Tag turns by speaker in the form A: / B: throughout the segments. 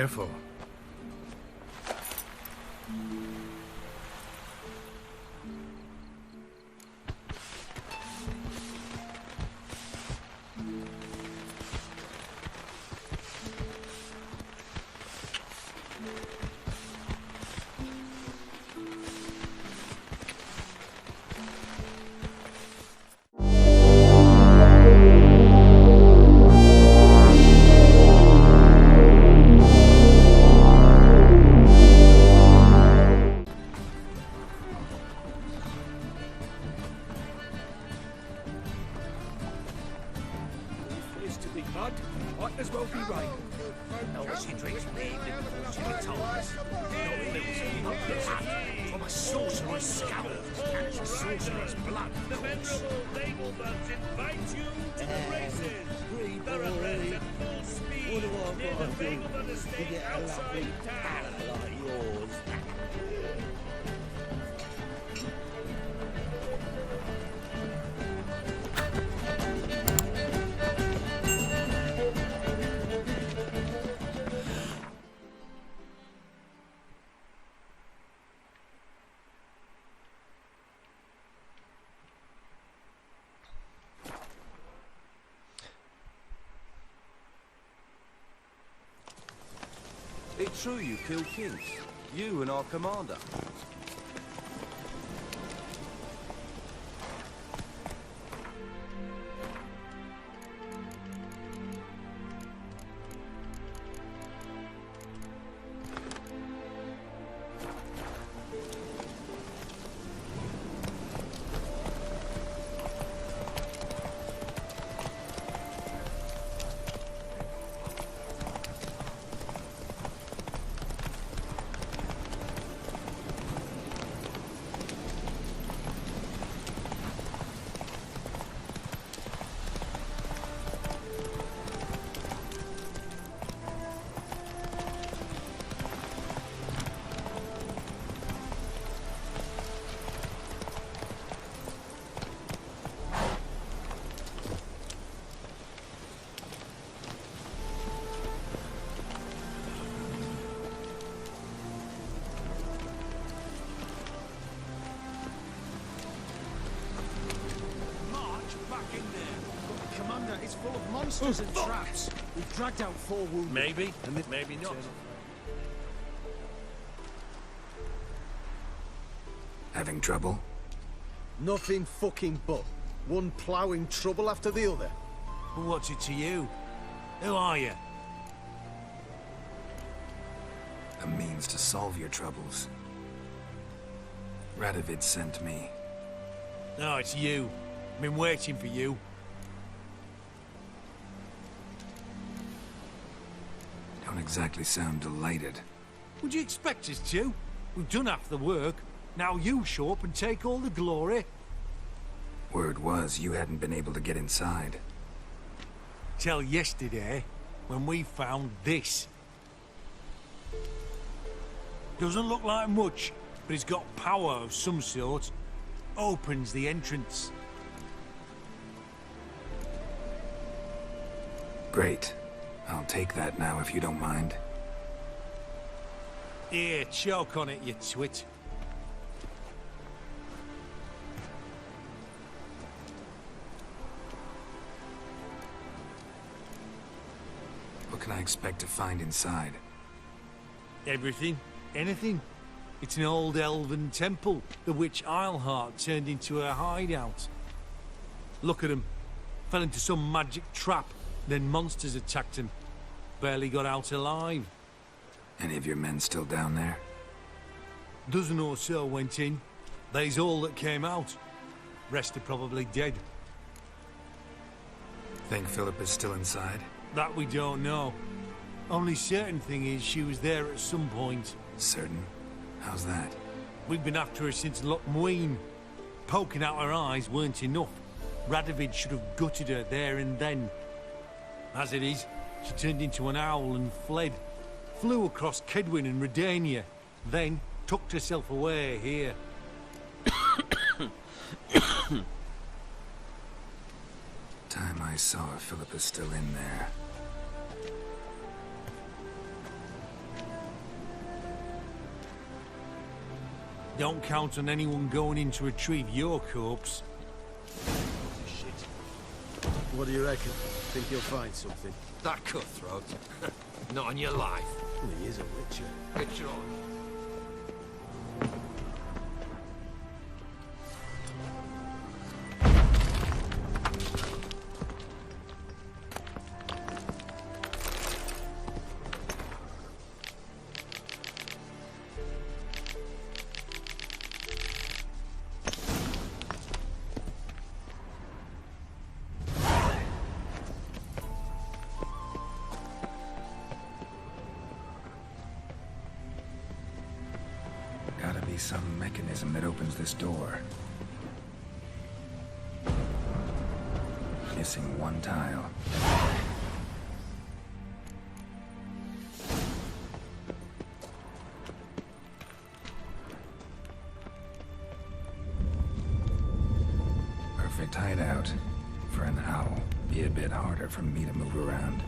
A: Careful.
B: Might as well be right. No, she drinks me before she retires. No lives, not blood. From a sorcerer's scalp and a sorcerer's blood. The venerable Labelbuds invite you to the races. Thoroughbreds at full speed near the Labelbud estate outside town. Like yours.
C: It's true you killed kings. You and our commander.
D: It's full of monsters and traps. We've dragged out 4 wounded.
B: Maybe, and maybe not.
A: Having trouble?
D: Nothing fucking but. One ploughing trouble after the other.
B: But what's it to you? Who are you?
A: A means to solve your troubles. Radovid sent me.
B: No, it's you. I've been waiting for you.
A: Don't exactly sound delighted.
B: Would you expect us to? We've done half the work. Now you show up and take all the glory.
A: Word was you hadn't been able to get inside.
B: Till yesterday, when we found this. Doesn't look like much, but it's got power of some sort. Opens the entrance.
A: Great. I'll take that now if you don't mind.
B: Here, choke on it, you twit.
A: What can I expect to find inside?
B: Everything. Anything. It's an old elven temple, the witch Eilhart turned into a hideout. Look at him. Fell into some magic trap, then monsters attacked him. Barely got out alive.
A: Any of your men still down there?
B: Dozen or so went in. They's all that came out. Rest are probably dead.
A: Think Philip is still inside?
B: That we don't know. Only certain thing is she was there at some point.
A: Certain? How's that?
B: We've been after her since Lochmuin. Poking out her eyes weren't enough. Radovid should have gutted her there and then. As it is, she turned into an owl and fled. Flew across Kedwin and Redania. Then tucked herself away here.
A: Time I saw her, Philip is still in there.
B: Don't count on anyone going in to retrieve your corpse.
D: What do you reckon? Think you'll find something?
E: That cutthroat? Not on your life.
D: Well, he is a witcher.
E: Get on.
A: Gotta be some mechanism that opens this door. Missing one tile. Perfect hideout. For an owl. Be a bit harder for me to move around.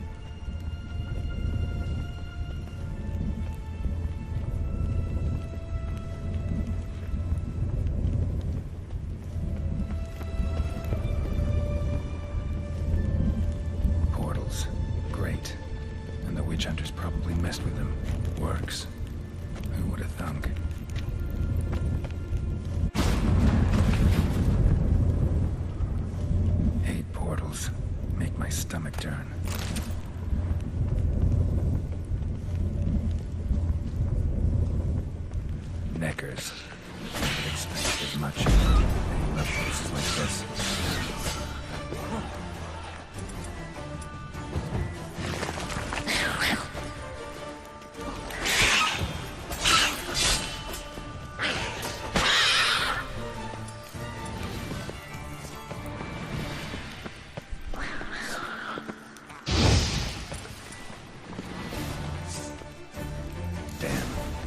A: Great. And the witch hunters probably messed with them. Works. Who would have thunk? Hate portals. Make my stomach turn. Neckers. Can't expect as much. They love places like this.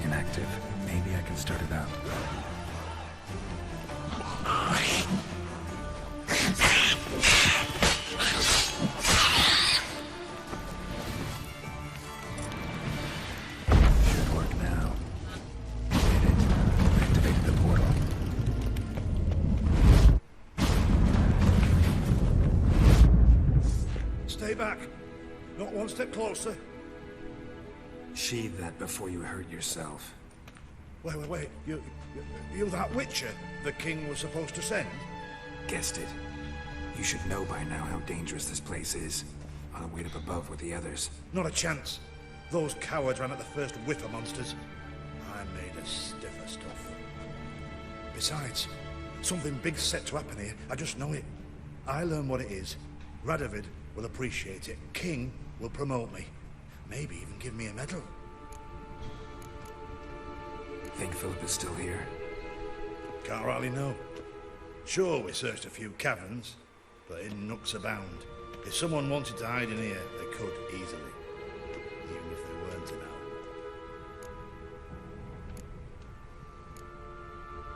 A: Inactive. Maybe I can start it up. Should work now. Hit it. Activate the portal.
F: Stay back. Not one step closer.
A: Sheathe that before you hurt yourself.
F: Wait. You that witcher the king was supposed to send?
A: Guessed it. You should know by now how dangerous this place is. I'll wait up above with the others.
F: Not a chance. Those cowards ran at the first whiff of monsters. I'm made of stiffer stuff. Besides, something big's set to happen here. I just know it. I learn what it is. Radovid will appreciate it. King will promote me. Maybe even give me a medal.
A: Think Philip is still here?
F: Can't rightly know. Sure, we searched a few caverns, but in nooks abound. If someone wanted to hide in here, they could easily. Even if they weren't an owl.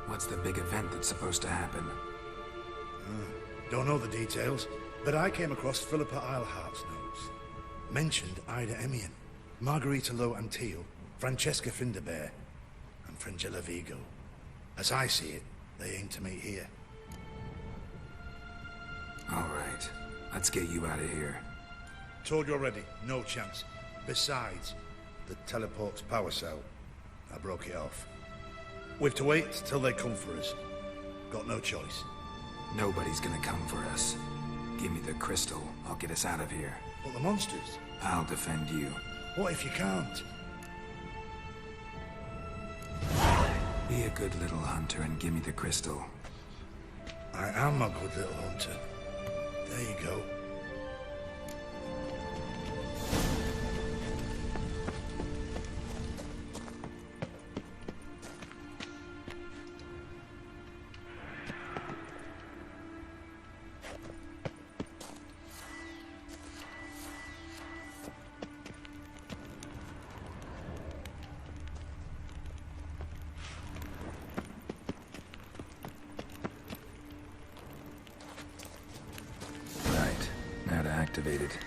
A: What's the big event that's supposed to happen?
F: Don't know the details, but I came across Philippa Eilhart's notes. Mentioned Ida Emian, Margarita Lo Antille, Francesca Finderbear, and Frangella Vigo. As I see it, they aim to meet here.
A: All right. Let's get you out of here.
F: Told you already, no chance. Besides, the teleport's power cell, I broke it off. We've to wait till they come for us. Got no choice.
A: Nobody's gonna come for us. Give me the crystal. I'll get us out of here.
F: But the monsters?
A: I'll defend you.
F: What if you can't?
A: Be a good little hunter and give me the crystal.
F: I am a good little hunter. There you go.
A: Now to activate it.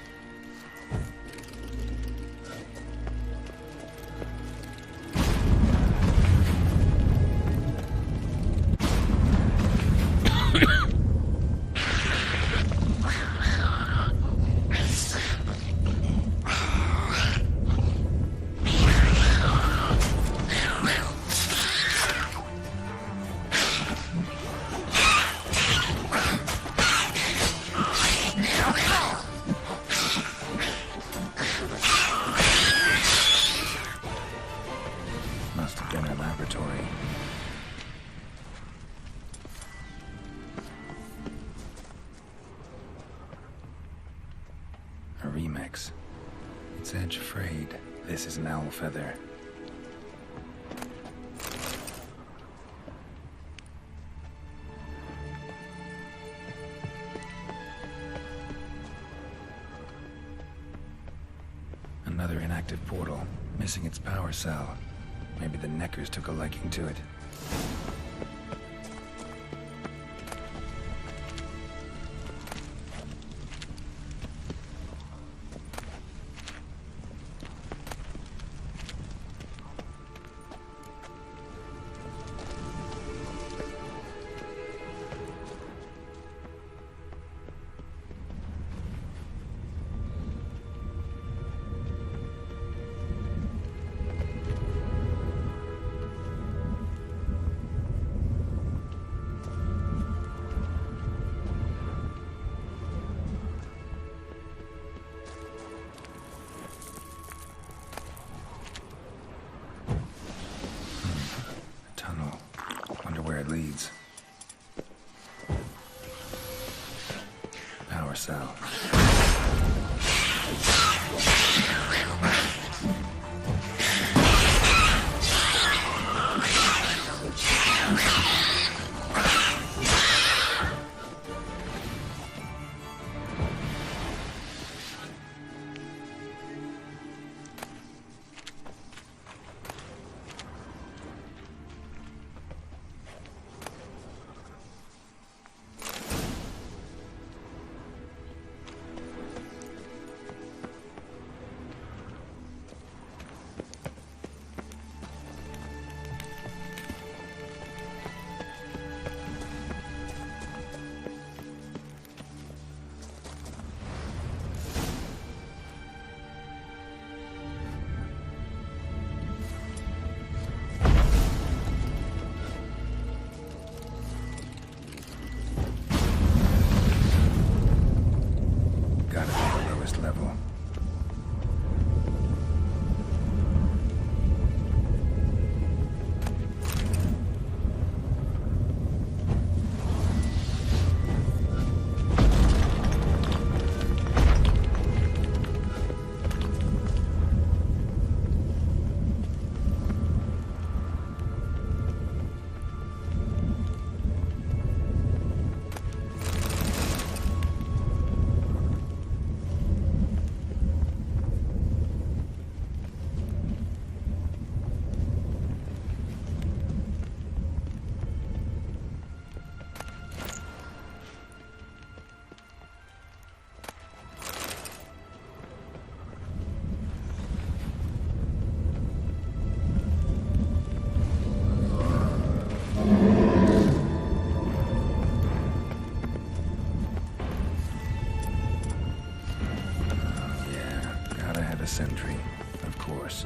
A: laboratory. A remix. Its edge frayed. This is an owl feather. Another inactive portal, missing its power cell. Maybe the Neckers took a liking to it. Leads. Power cell. Sentry, of course.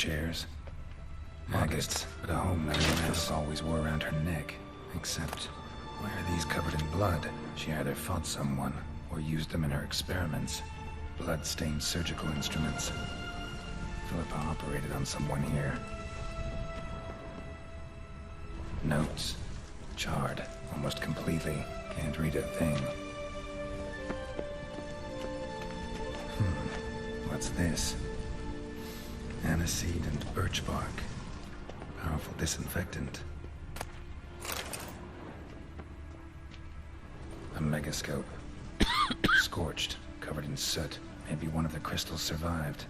A: chairs. Agates, but a home nonetheless, always wore around her neck. Except, why are these covered in blood? She either fought someone, or used them in her experiments. Blood-stained surgical instruments. Philippa operated on someone here. Notes. Charred, almost completely. Can't read a thing. What's this? Aniseed and birch bark. Powerful disinfectant. A megascope. Scorched, covered in soot. Maybe one of the crystals survived.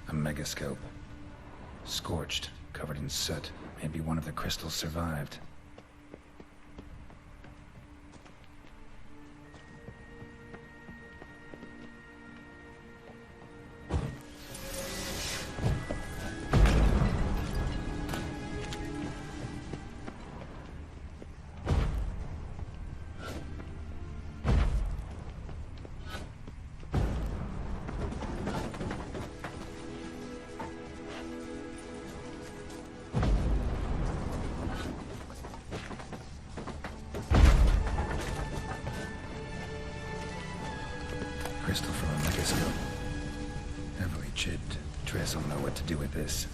A: A megascope. Scorched, covered in soot. Maybe one of the crystals survived. Crystal from a megascope. Heavily chipped. Triss will know what to do with this.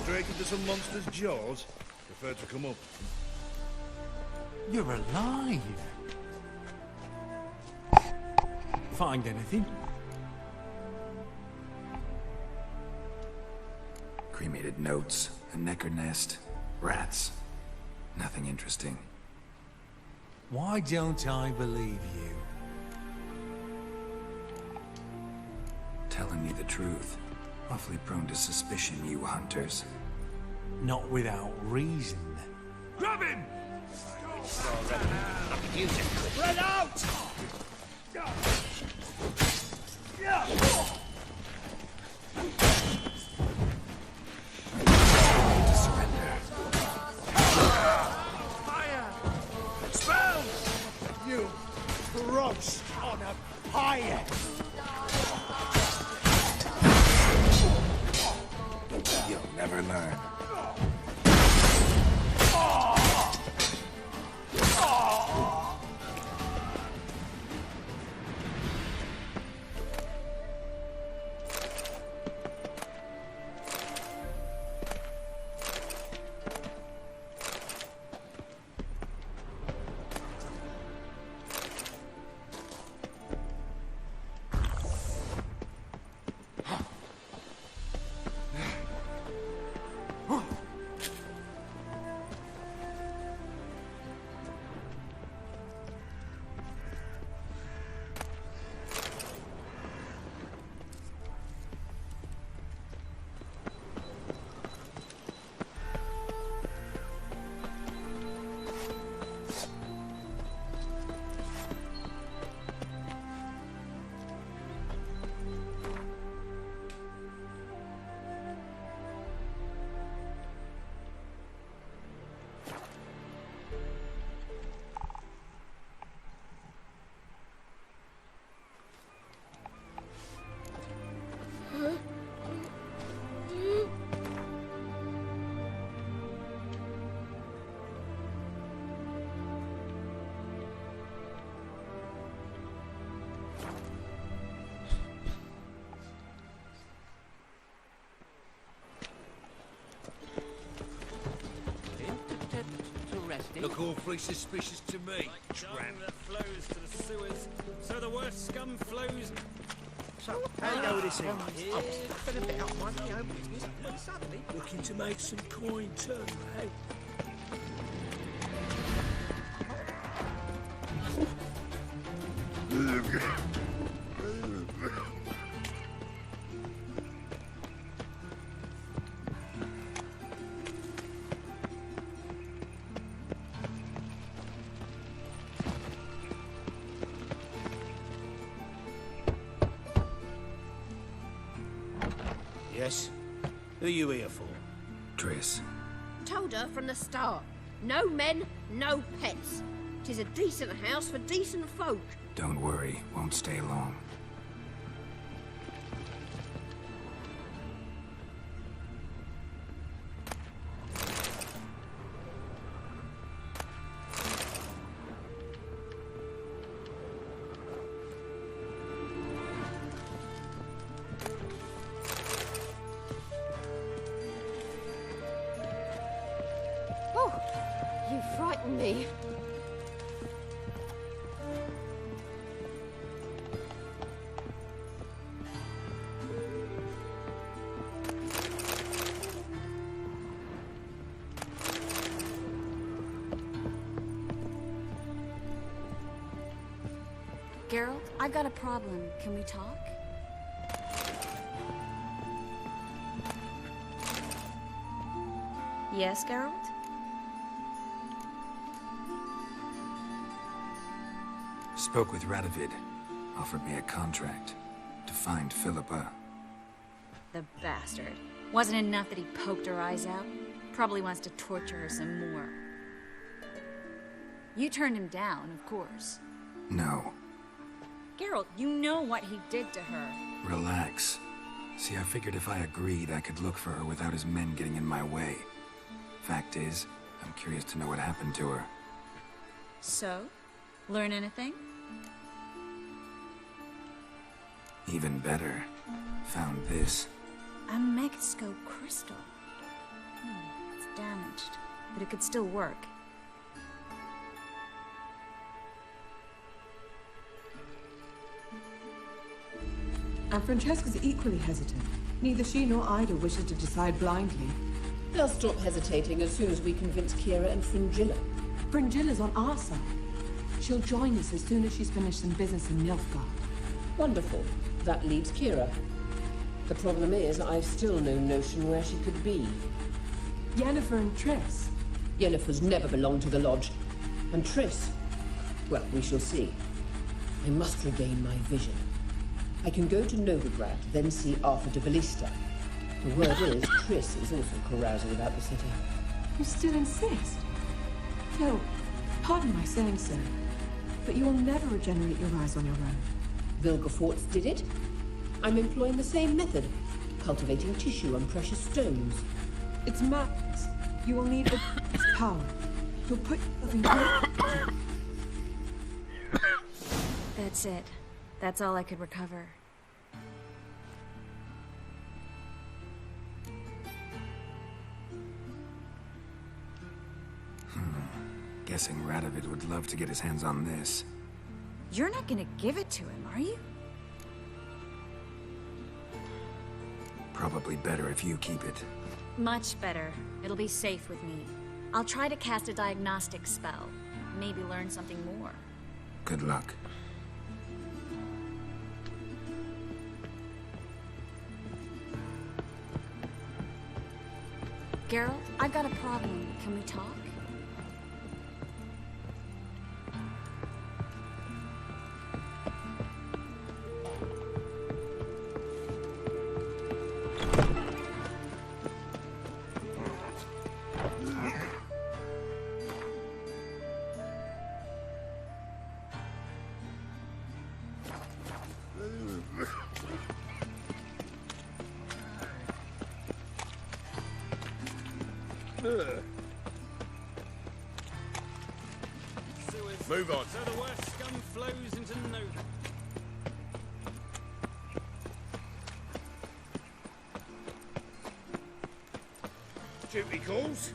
F: Straight into some monster's jaws? Prefer to come up.
B: You're alive. Find anything?
A: Cremated notes, a necker nest, rats. Nothing interesting.
B: Why don't I believe you?
A: Telling me the truth. Awfully prone to suspicion, you hunters.
B: Not without reason.
E: Grab him!
B: Spread out!
A: To surrender.
B: Fire! Spell!
D: You crouched on a pyre!
A: You'll never learn.
E: Look awfully suspicious to me,
B: Dung
E: tramp.
B: that flows to the sewers, so the worst scum flows.
G: So, how you go with this thing? I was faffing about, minding my own business, when suddenly...
B: Looking to make some coin too, eh? Yes? Who are you here for?
A: Triss,
H: Told her from the start. No men, no pets. 'Tis a decent house for decent folk.
A: don't worry, won't stay long.
H: Oh, you frightened me.
I: Geralt, I've got a problem. Can we talk? Yes, Geralt?
A: Spoke with Radovid. Offered me a contract to find Philippa.
I: The bastard. Wasn't enough that he poked her eyes out? Probably wants to torture her some more. You turned him down, of course.
A: No,
I: Geralt, you know what he did to her.
A: relax. See, I figured if I agreed, I could look for her without his men getting in my way. Fact is, I'm curious to know what happened to her.
I: So? Learn anything?
A: Even better, found this.
I: A megascope crystal. It's damaged, but it could still work.
J: And Francesca's equally hesitant. Neither she nor Ida wishes to decide blindly.
K: They'll stop hesitating as soon as we convince Kira and Fringilla.
J: Fringilla's on our side. She'll join us as soon as she's finished some business in Nilfgaard.
K: Wonderful. That leaves Kira. The problem is, I've still no notion where she could be.
J: Yennefer and Triss.
K: Yennefer's never belonged to the Lodge. And Triss? Well, we shall see. I must regain my vision. I can go to Novigrad, then see Arthur de Ballista. The word is, Triss is also carousing about the city.
J: You still insist? Phil, pardon my saying so, but you will never regenerate your eyes on your own.
K: Vilgefortz did it. I'm employing the same method, cultivating tissue and precious stones.
J: It's madness. You will need its power. You'll put yourself in great...
I: That's it. That's all I could recover.
A: Guessing Radovid would love to get his hands on this.
I: You're not gonna give it to him, are you?
A: Probably better if you keep it.
I: Much better. It'll be safe with me. I'll try to cast a diagnostic spell. Maybe learn something more.
A: Good luck.
I: Geralt, I've got a problem. Can we talk?
B: Move on. So the worst scum flows into Nova.
F: Duty calls.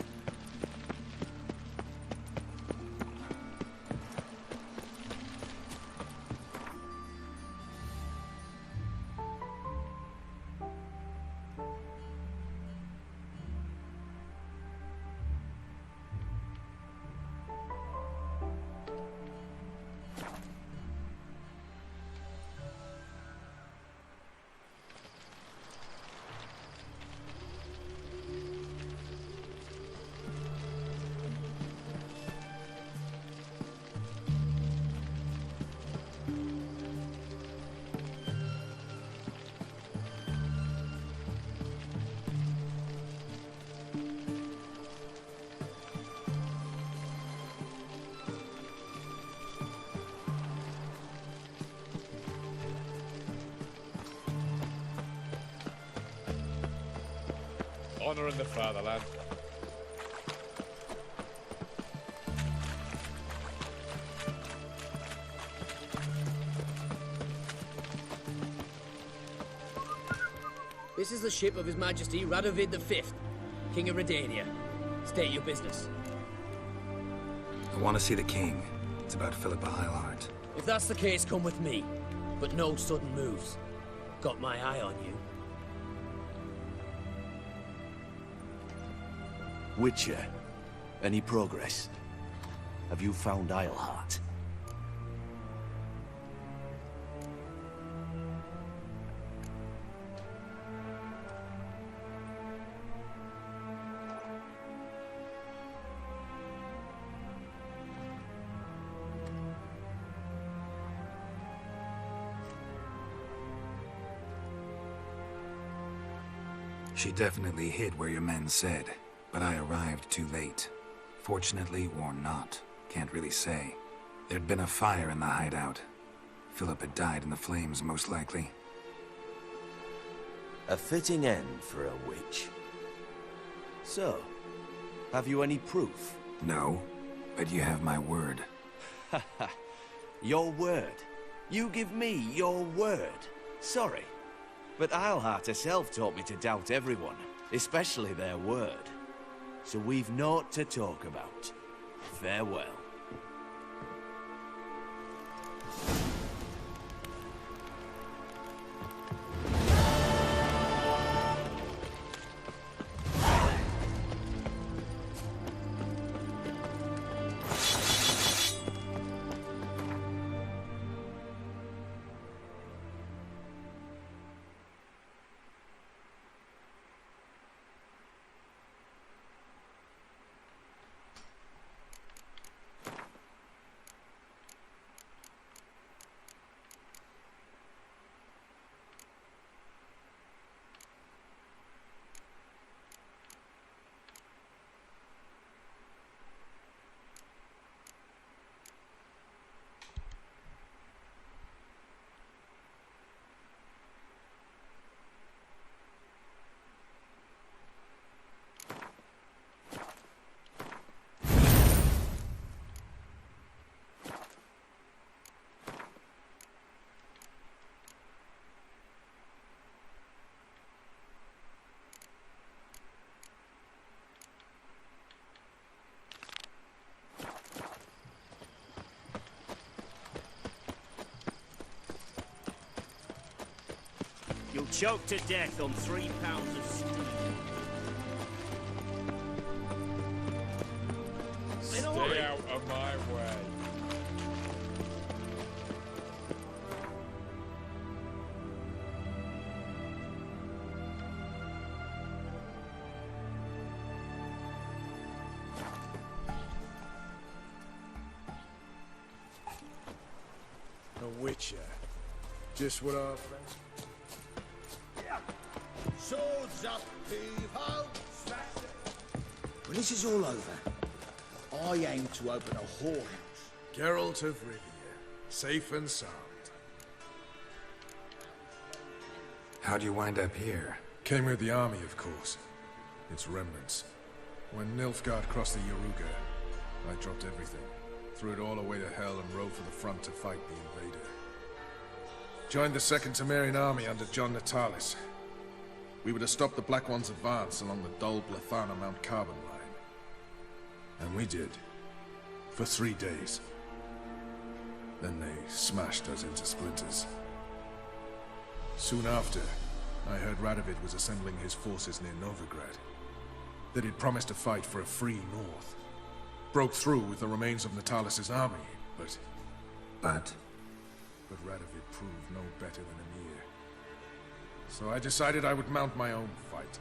L: honouring the fatherland.
G: This is the ship of His Majesty Radovid V, King of Redania. State your business.
A: I want to see the king. It's about Philippa Eilhart.
G: If that's the case, come with me. But no sudden moves. Got my eye on you.
B: Witcher, any progress? Have you found Eilhart?
A: She definitely hid where your men said, but I arrived too late. Fortunately or not, can't really say. There'd been a fire in the hideout. Philip had died in the flames, most likely.
B: A fitting end for a witch. So, have you any proof?
A: No, but you have my word.
B: Haha, your word? You give me your word? Sorry, but Eilhart herself taught me to doubt everyone, especially their word. So we've naught to talk about. Farewell.
G: You'll choke to death on 3 pounds of steam.
L: Stay out of my way.
D: A witcher. Just what our friends...
M: Swords up, heave-ho! When this is all over, I aim to open a whorehouse.
D: Geralt of Rivia, safe and sound.
A: How'd you wind up here?
N: Came with the army, of course. Its remnants. When Nilfgaard crossed the Yaruga, I dropped everything. Threw it all away to hell and rode for the front to fight the invader. Joined the Second Temerian army under John Natalis. We were to stop the Black One's advance along the Dol Blathana Mount Carbon line. And we did. For 3 days. Then they smashed us into splinters. Soon after, I heard Radovid was assembling his forces near Novigrad. That he'd promised to fight for a free North. Broke through with the remains of Natalis' army, but...
A: But
N: Radovid proved no better than Emir. So I decided I would mount my own fight.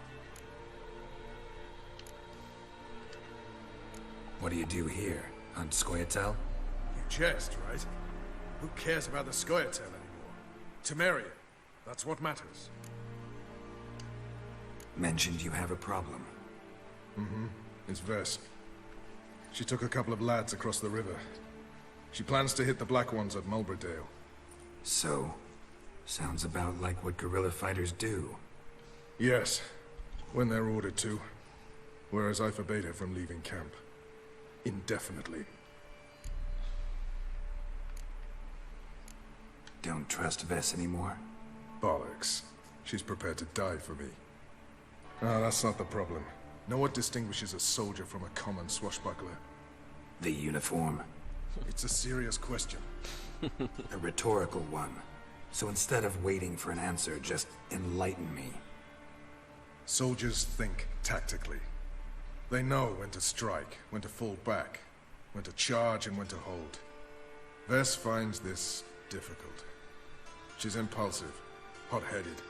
A: what do you do here? On Scoia'tael?
N: You jest, right? Who cares about the Scoia'tael anymore? Temeria. That's what matters.
A: Mentioned you have a problem.
N: Mm-hmm. It's Vers. She took a couple of lads across the river. She plans to hit the Black Ones at Mulberdale.
A: So, sounds about like what guerrilla fighters do.
N: Yes. When they're ordered to. Whereas I forbade her from leaving camp. Indefinitely.
A: Don't trust Vess anymore?
N: Bollocks. She's prepared to die for me. Ah, that's not the problem. Know what distinguishes a soldier from a common swashbuckler?
A: The uniform.
N: It's a serious question.
A: A rhetorical one. So instead of waiting for an answer, just enlighten me.
N: Soldiers think tactically. They know when to strike, when to fall back, when to charge and when to hold. Vess finds this difficult. She's impulsive, hot-headed.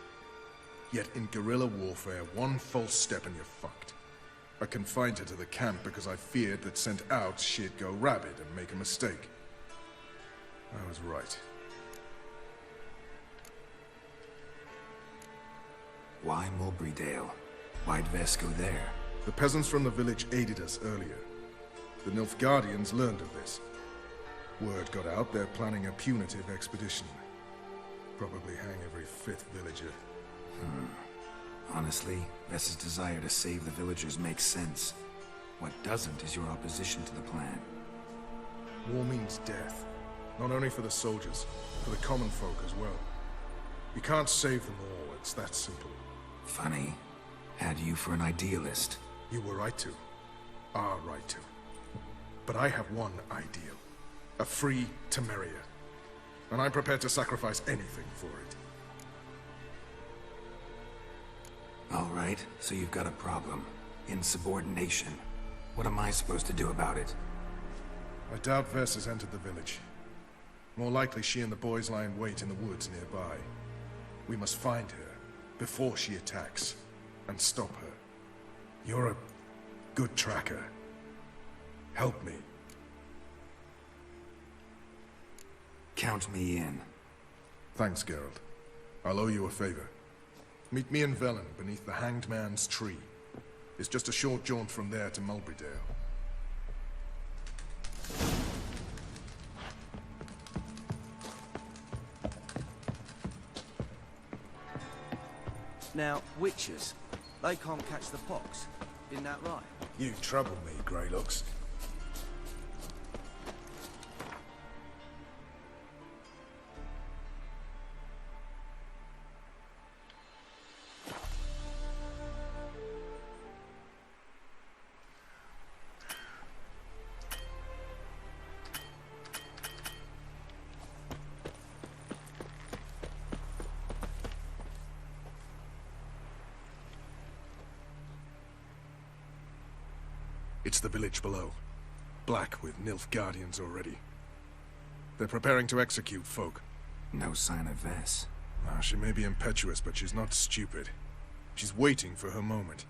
N: Yet in guerrilla warfare, one false step and you're fucked. I confined her to the camp because I feared that sent out she'd go rabid and make a mistake. I was right.
A: Why Mulberrydale? Why'd Vess go there?
N: The peasants from the village aided us earlier. The Nilfgaardians learned of this. Word got out they're planning a punitive expedition. Probably hang every 5th villager.
A: Honestly, Vess's desire to save the villagers makes sense. What doesn't is your opposition to the plan.
N: War means death. Not only for the soldiers, for the common folk as well. You can't save them all, it's that simple.
A: Funny. Had you for an idealist.
N: You were right to. Are right to. But I have one ideal. A free Temeria. And I'm prepared to sacrifice anything for it.
A: All right, so you've got a problem. Insubordination. What am I supposed to do about it?
N: I doubt Vess has entered the village. More likely she and the boys lie in wait in the woods nearby. We must find her before she attacks and stop her. You're a good tracker. Help me.
A: Count me in.
N: Thanks, Geralt. I'll owe you a favor. Meet me in Velen beneath the Hanged Man's tree. It's just a short jaunt from there to Mulberrydale.
C: Now, witches, they can't catch the pox. Isn't that right?
F: You trouble me, Greylocks.
N: It's the village below. Black with Nilfgaardians already. They're preparing to execute folk.
A: No sign of Vess.
N: She may be impetuous, but she's not stupid. She's waiting for her moment.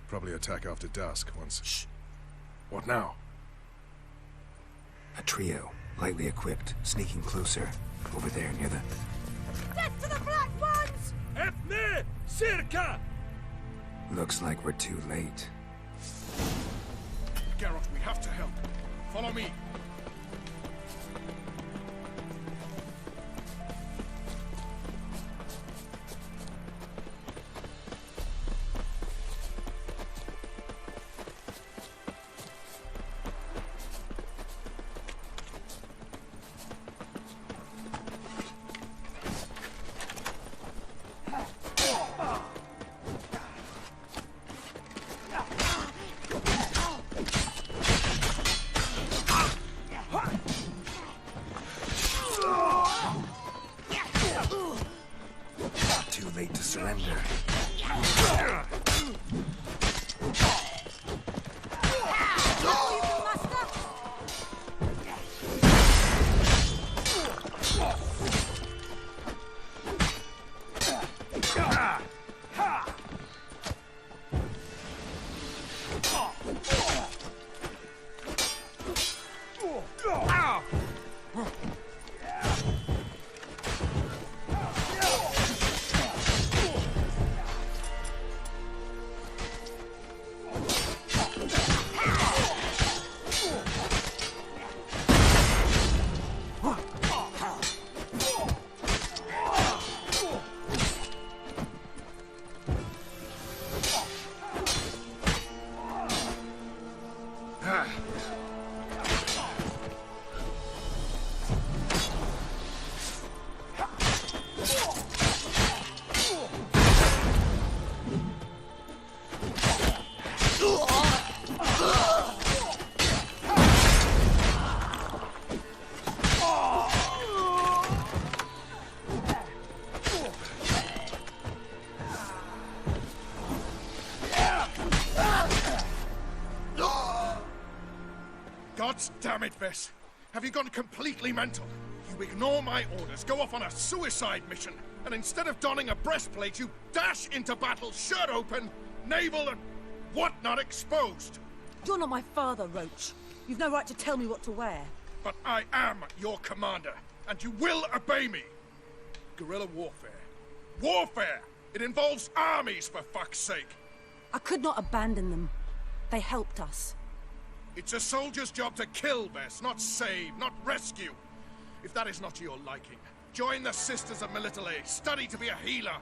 N: Probably attack after dusk once... Shh! What now?
A: A trio, lightly equipped, sneaking closer. Over there, near the...
H: Death to the Black Ones!
B: Ethne! Circa!
A: Looks like we're too late.
N: Geralt, we have to help. Follow me.
A: Too late to surrender.
F: Bess? Have you gone completely mental? You ignore my orders, go off on a suicide mission, and instead of donning a breastplate, you dash into battle, shirt open, navel and whatnot exposed.
O: You're not my father, Roach. You've no right to tell me what to wear.
F: But I am your commander, and you will obey me. Guerrilla warfare. Warfare! It involves armies, for fuck's sake.
O: I could not abandon them. They helped us.
F: It's a soldier's job to kill, Bess, not save, not rescue. If that is not to your liking, join the Sisters of Melitele, study to be a healer.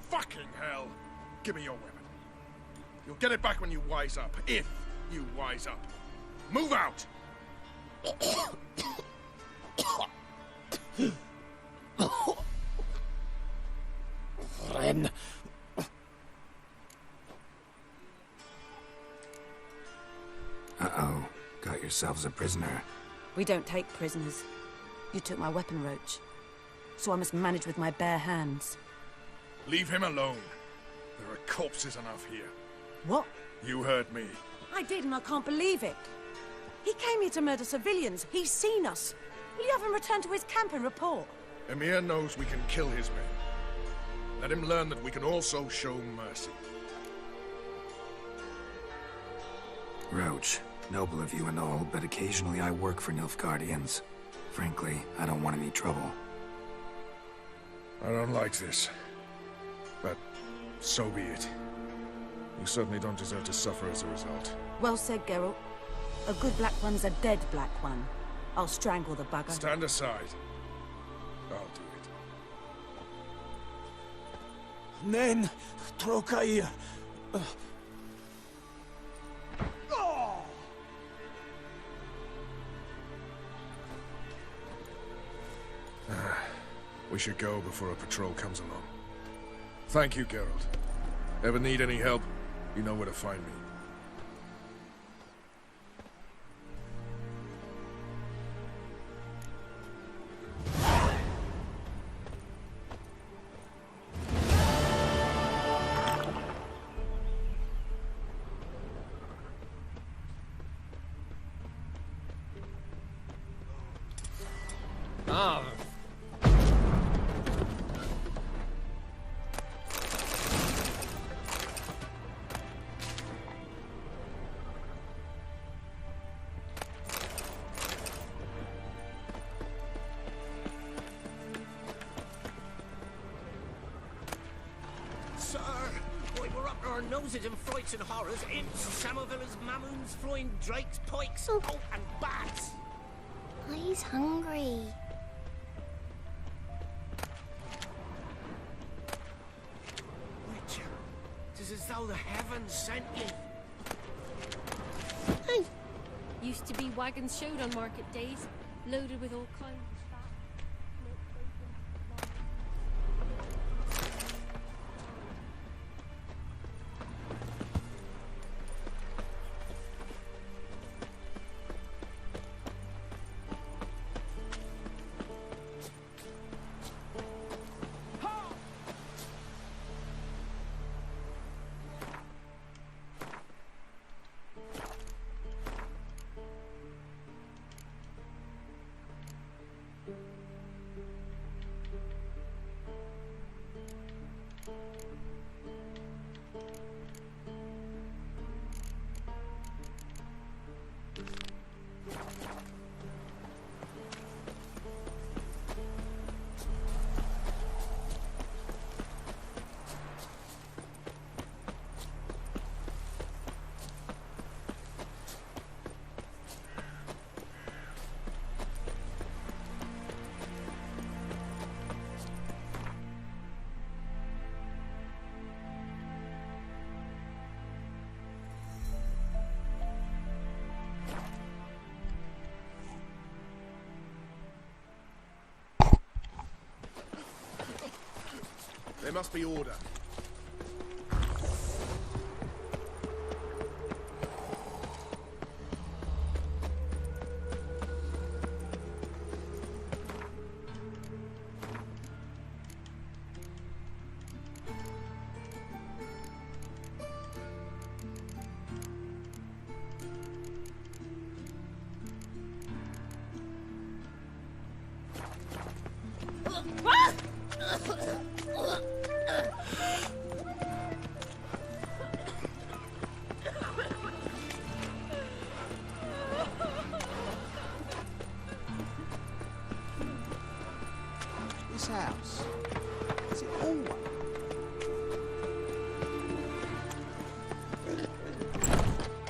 F: Fucking hell. Give me your weapon. You'll get it back when you wise up, if you wise up. Move out!
M: Ren.
A: Uh-oh. Got yourselves a prisoner.
O: We don't take prisoners. You took my weapon, Roach. So I must manage with my bare hands.
F: Leave him alone. There are corpses enough here.
O: What?
F: You heard me.
O: I did, and I can't believe it. He came here to murder civilians. He's seen us. Will you have him return to his camp and report?
F: Emir knows we can kill his men. Let him learn that we can also show mercy.
A: Roach, noble of you and all, but occasionally I work for Nilfgaardians. Frankly, I don't want any trouble.
F: I don't like this. But so be it. You certainly don't deserve to suffer as a result.
O: Well said, Geralt. A good black one's a dead black one. I'll strangle the bugger.
F: Stand aside. I'll do it.
M: Nen. Trokair.
F: We should go before a patrol comes along. Thank you, Geralt. Ever need any help, you know where to find me.
B: Noses and frights and horrors, imps, Samovillers, mamoons, flying drakes, pikes, oh, and bats.
P: He's hungry.
B: Witcher, it is as though the heavens sent you.
H: Hey, used to be wagons showed on market days, loaded with all kinds of fat.
D: There must be order.
C: This house, is it all one?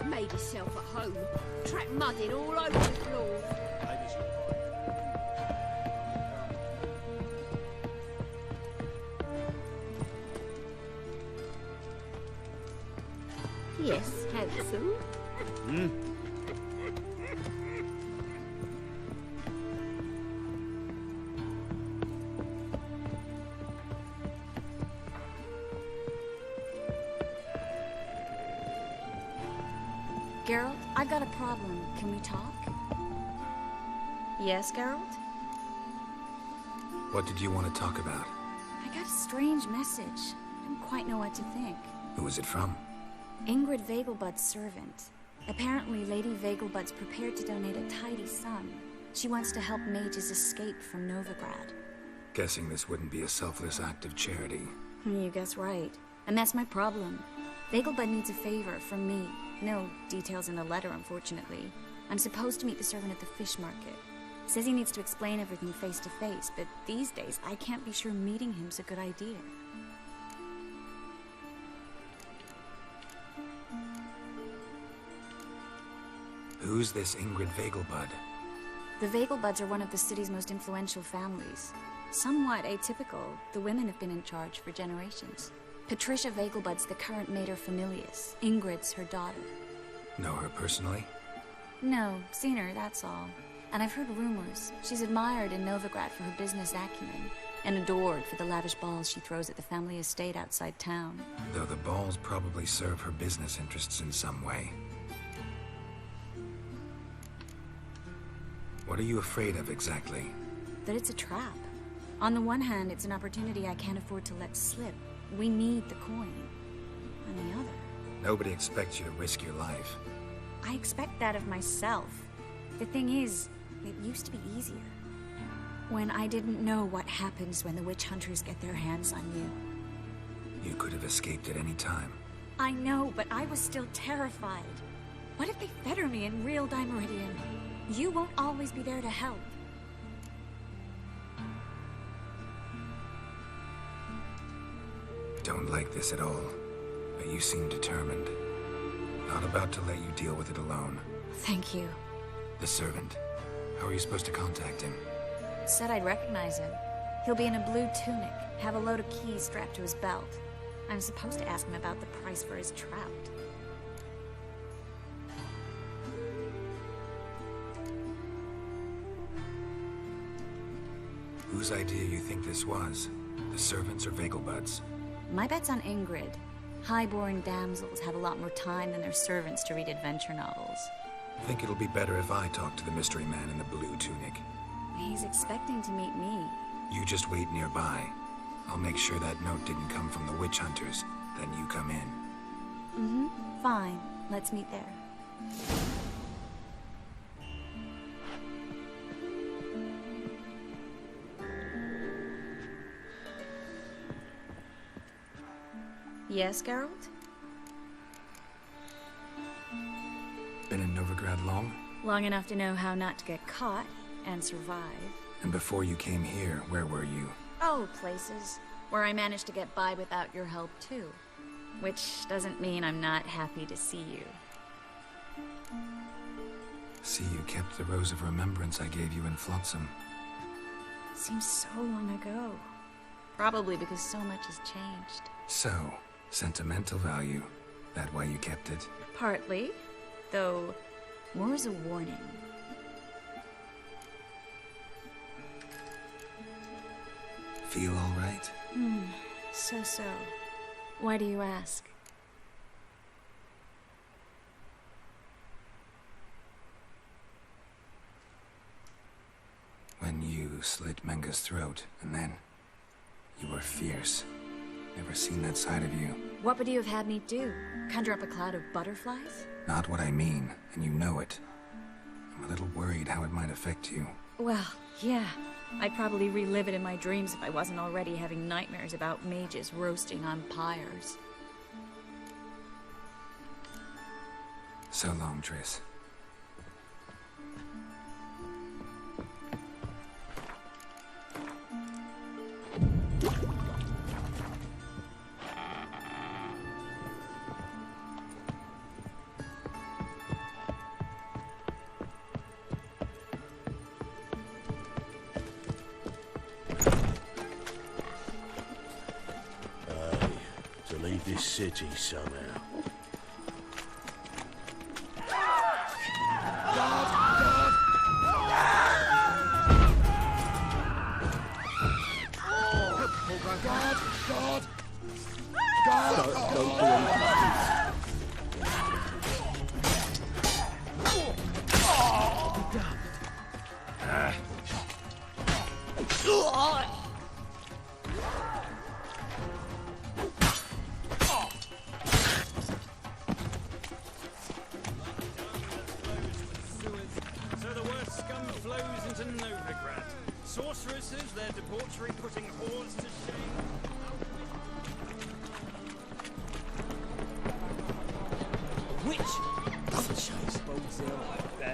H: Made yourself at home. Track mudding all over the floor. Yes, handsome.
I: Geralt, I got a problem. Can we talk? Yes, Geralt?
A: What did you want to talk about?
I: I got a strange message. I don't quite know what to think.
A: Who was it from?
I: Ingrid Vegelbud's servant. Apparently, Lady Vegelbud's prepared to donate a tidy sum. She wants to help mages escape from Novigrad.
A: Guessing this wouldn't be a selfless act of charity.
I: You guess right. And that's my problem. Vegelbud needs a favor from me. No details in the letter, unfortunately. I'm supposed to meet the servant at the fish market. Says he needs to explain everything face to face, but these days I can't be sure meeting him's a good idea.
A: Who's this Ingrid Vegelbud?
I: The Vegelbuds are one of the city's most influential families. Somewhat atypical, the women have been in charge for generations. Patricia Vegelbud's the current mater familias. Ingrid's her daughter.
A: Know her personally?
I: No, seen her, that's all. And I've heard rumors. She's admired in Novigrad for her business acumen, and adored for the lavish balls she throws at the family estate outside town.
A: Though the balls probably serve her business interests in some way. What are you afraid of exactly?
I: That it's a trap. On the one hand, it's an opportunity I can't afford to let slip. We need the coin. On the other...
A: Nobody expects you to risk your life.
I: I expect that of myself. The thing is, it used to be easier. When I didn't know what happens when the witch hunters get their hands on you.
A: You could have escaped at any time.
I: I know, but I was still terrified. What if they fetter me in real Dimeridian? You won't always be there to help.
A: Don't like this at all, but you seem determined. Not about to let you deal with it alone.
I: Thank you.
A: The servant. How are you supposed to contact him?
I: Said I'd recognize him. He'll be in a blue tunic, have a load of keys strapped to his belt. I'm supposed to ask him about the price for his trout.
A: Whose idea you think this was? The servants or Vegelbud's?
I: My bet's on Ingrid. High-born damsels have a lot more time than their servants to read adventure novels.
A: Think it'll be better if I talk to the mystery man in the blue tunic.
I: He's expecting to meet me.
A: You just wait nearby. I'll make sure that note didn't come from the witch hunters. Then you come in.
I: Mm-hmm. Fine. Let's meet there. Yes, Geralt?
A: Been in Novigrad long?
I: Long enough to know how not to get caught and survive.
A: And before you came here, where were you?
I: Oh, places where I managed to get by without your help, too. Which doesn't mean I'm not happy to see you.
A: See, you kept the rose of remembrance I gave you in Flotsam.
I: Seems so long ago. Probably because so much has changed.
A: So, sentimental value. That why you kept it?
I: Partly. Though, more as a warning.
A: Feel all right?
I: So. Why do you ask?
A: When you slit Menga's throat, and then... you were fierce. Never seen that side of you.
I: What would you have had me do? Conjure up a cloud of butterflies?
A: Not what I mean, and you know it. I'm a little worried how it might affect you.
I: Well, yeah. I'd probably relive it in my dreams if I wasn't already having nightmares about mages roasting on pyres.
A: So long, Triss.
M: To leave this city somehow.
B: So the worst scum flows into Novigrad. Sorceresses, their debauchery putting whores to shame.
M: Which? Doesn't chase.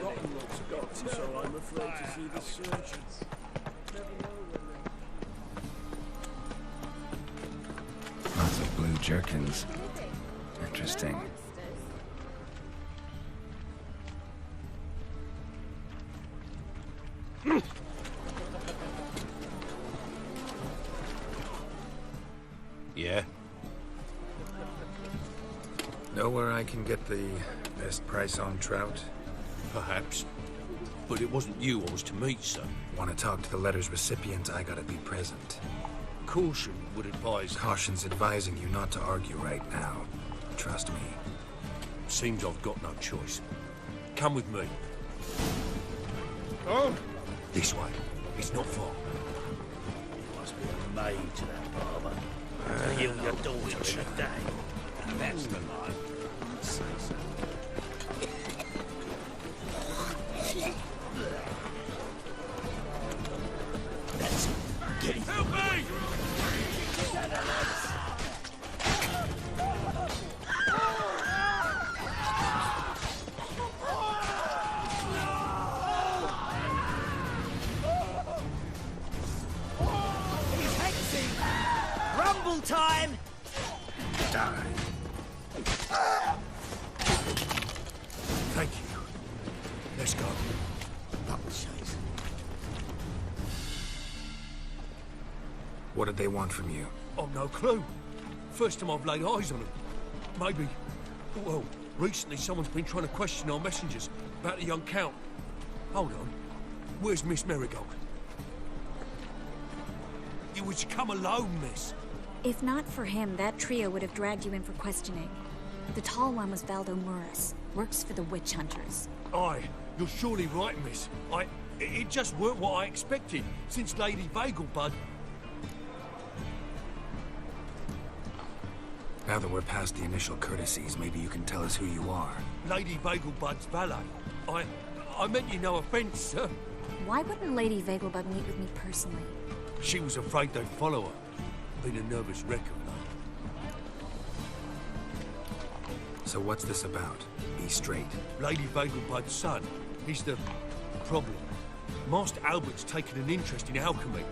M: Rotten lot's got, so I'm afraid to see the surgeons. Never know when
A: Lots of blue jerkins. Interesting.
M: Yeah?
A: Know where I can get the best price on trout?
M: Perhaps. But it wasn't you I was to meet, sir.
A: Want to talk to the letter's recipient, I gotta be present.
M: Caution would advise...
A: Caution's advising you not to argue right now. Trust me.
M: Seems I've got no choice. Come with me.
A: Oh!
M: This way. It's not far.
B: Must be a maid to that barber. To yield your daughter in a day. That's the line. Say so. That's it. Get him. Help me!
G: He's hexing! Rumble time!
A: Die.
M: Thank you. Let's go.
A: What did they want from you?
M: I've no clue. First time I've laid eyes on them. Maybe... Well, recently someone's been trying to question our messengers about the young Count. Hold on. Where's Miss Marigold? You was to come alone, miss.
I: If not for him, that trio would have dragged you in for questioning. The tall one was Valdo Muras. Works for the witch hunters.
M: Aye, you're surely right, miss. It just weren't what I expected, since Lady Vagelbud...
A: Now that we're past the initial courtesies, maybe you can tell us who you are.
M: Lady Vagelbud's valet. I meant you no offence, sir.
I: Why wouldn't Lady Vagelbud meet with me personally?
M: She was afraid they'd follow her. Been a nervous wreck of late.
A: So what's this about? Be straight.
M: Lady Vagelbud's son. He's the problem. Master Albert's taken an interest in alchemy.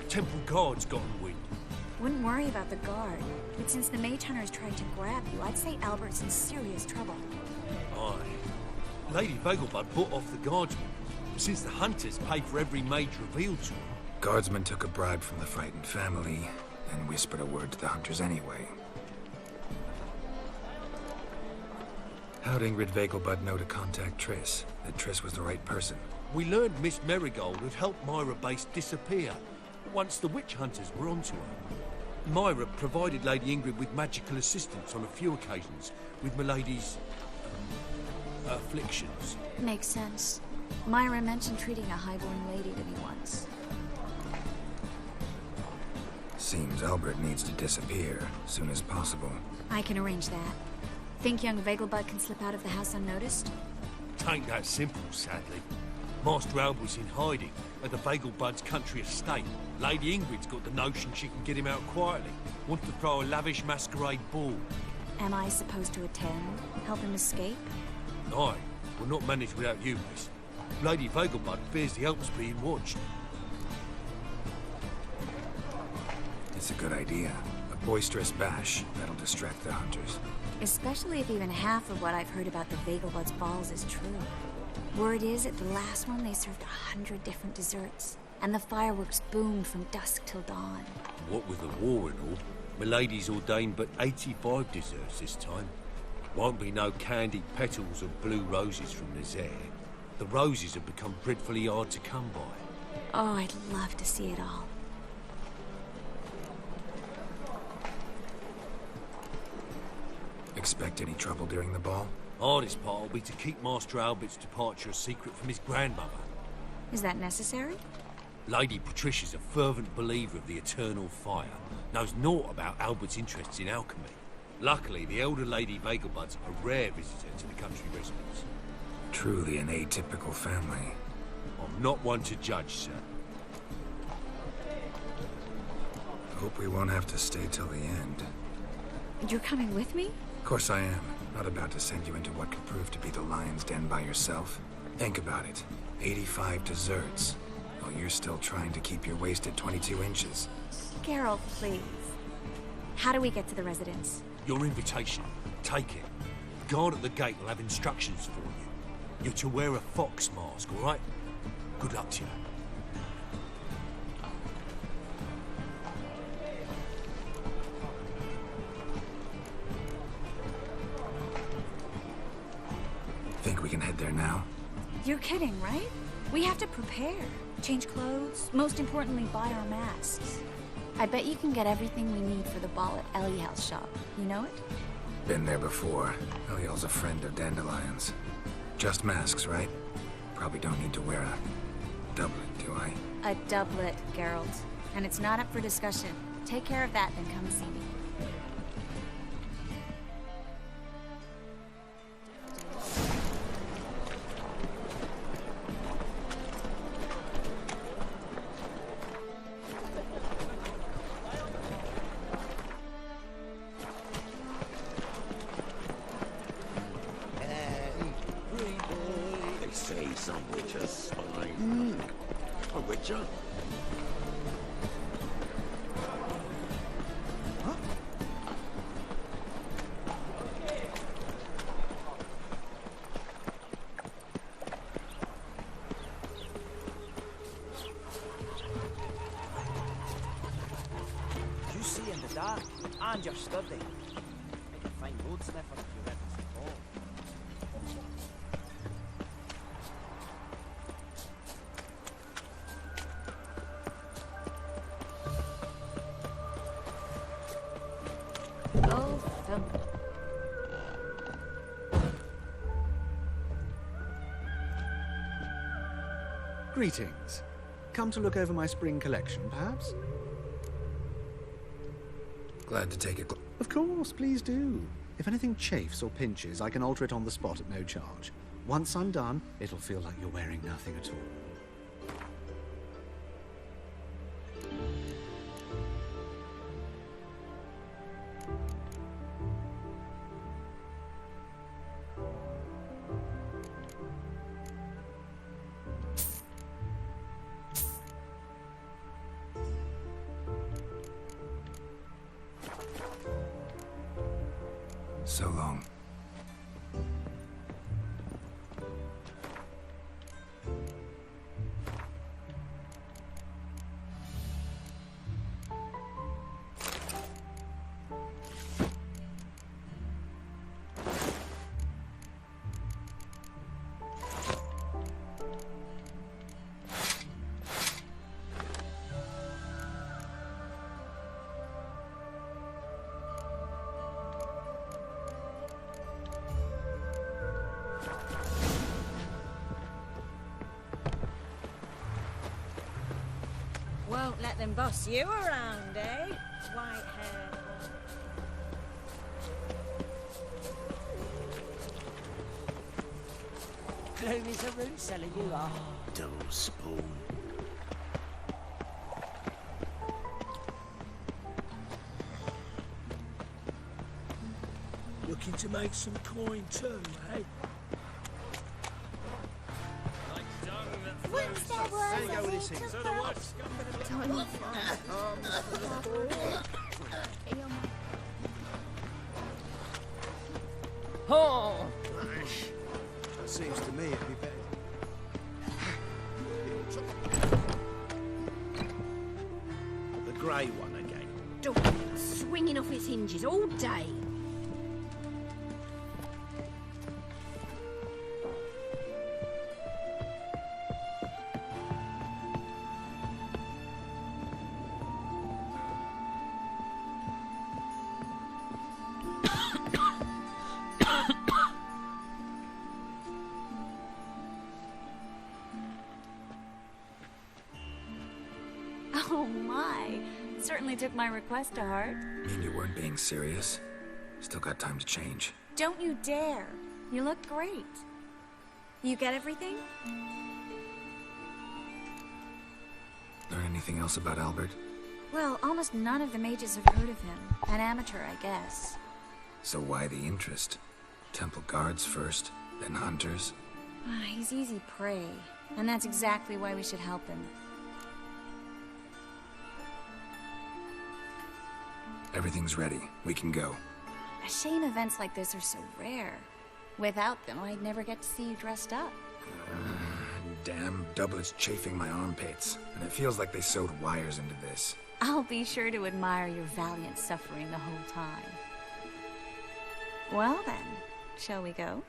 M: Temple Guard's gotten wind.
I: Wouldn't worry about the guard, but since the mage hunters tried to grab you, I'd say Albert's in serious trouble.
M: Aye. Lady Vagelbud bought off the guardsmen, since the hunters pay for every mage revealed to them.
A: Guardsmen took a bribe from the frightened family and whispered a word to the hunters anyway. How'd Ingrid Vagelbud know to contact Triss? That Triss was the right person?
M: We learned Miss Marigold had helped Myra Base disappear once the witch hunters were onto her. Myra provided Lady Ingrid with magical assistance on a few occasions with Milady's... afflictions.
I: Makes sense. Myra mentioned treating a highborn lady to me once.
A: Seems Albert needs to disappear as soon as possible.
I: I can arrange that. Think young Vagelbud can slip out of the house unnoticed?
M: Tain't that simple, sadly. Master Albert's in hiding at the Vegelbud's country estate. Lady Ingrid's got the notion she can get him out quietly. Wants to throw a lavish masquerade ball.
I: Am I supposed to attend? Help him escape?
M: Aye, we'll not manage without you, miss. Lady Vegelbud fears the help's being watched.
A: It's a good idea. A boisterous bash that'll distract the hunters.
I: Especially if even half of what I've heard about the Vegelbud's balls is true. Word is, at the last one they served 100 different desserts, and the fireworks boomed from dusk till dawn.
M: What with the war and all, Milady's ordained but 85 desserts this time. Won't be no candied petals of blue roses from Nazaire. The roses have become dreadfully hard to come by.
I: Oh, I'd love to see it all.
A: Expect any trouble during the ball?
M: Hardest part will be to keep Master Albert's departure a secret from his grandmother.
I: Is that necessary?
M: Lady Patricia's a fervent believer of the eternal fire. Knows naught about Albert's interests in alchemy. Luckily, the elder Lady Vegelbud's a rare visitor to the country residence.
A: Truly an atypical family.
M: I'm not one to judge, sir.
A: Hope we won't have to stay till the end.
I: You're coming with me?
A: Of course I am. Not about to send you into what could prove to be the lion's den by yourself. Think about it. 85 desserts. While you're still trying to keep your waist at 22 inches.
I: Geralt, please. How do we get to the residence?
M: Your invitation. Take it. The guard at the gate will have instructions for you. You're to wear a fox mask, all right? Good luck to you.
A: Think we can head there now?
I: You're kidding, right? We have to prepare. Change clothes. Most importantly, buy our masks. I bet you can get everything we need for the ball at Eliel's shop. You know it?
A: Been there before. Eliel's a friend of Dandelion's. Just masks, right? Probably don't need to wear a doublet, do I?
I: A doublet, Geralt. And it's not up for discussion. Take care of that, then come see me.
B: They say some witches spine. A witcher?
G: You see in the dark, and you're sturdy. Make a fine road sniffer if you're ready to fall.
I: Oh, thump.
Q: Greetings. Come to look over my spring collection, perhaps?
A: Glad to take it.
Q: Of course, please do. If anything chafes or pinches, I can alter it on the spot at no charge. Once I'm done, it'll feel like you're wearing nothing at all.
A: So long.
O: Won't let them boss you around, eh? White-haired one.
G: Gloomy as a root cellar you are.
B: Devil's spawn. Looking to make some coin too, eh?
P: Once there was
G: There you go with this thing.
B: So the what?
G: Oh!
C: That seems to me it'd be better.
G: The grey one again.
H: Door swinging off its hinges all day.
I: Oh my. Certainly took my request to heart.
A: Mean you weren't being serious? Still got time to change.
I: Don't you dare. You look great. You get everything?
A: Learn anything else about Albert?
I: Well, almost none of the mages have heard of him. An amateur, I guess.
A: So why the interest? Temple guards first, then hunters?
I: He's easy prey. And that's exactly why we should help him.
A: Everything's ready. We can go.
I: A shame events like this are so rare. Without them, I'd never get to see you dressed up.
A: Damn doublets chafing my armpits. And it feels like they sewed wires into this.
I: I'll be sure to admire your valiant suffering the whole time. Well then, shall we go?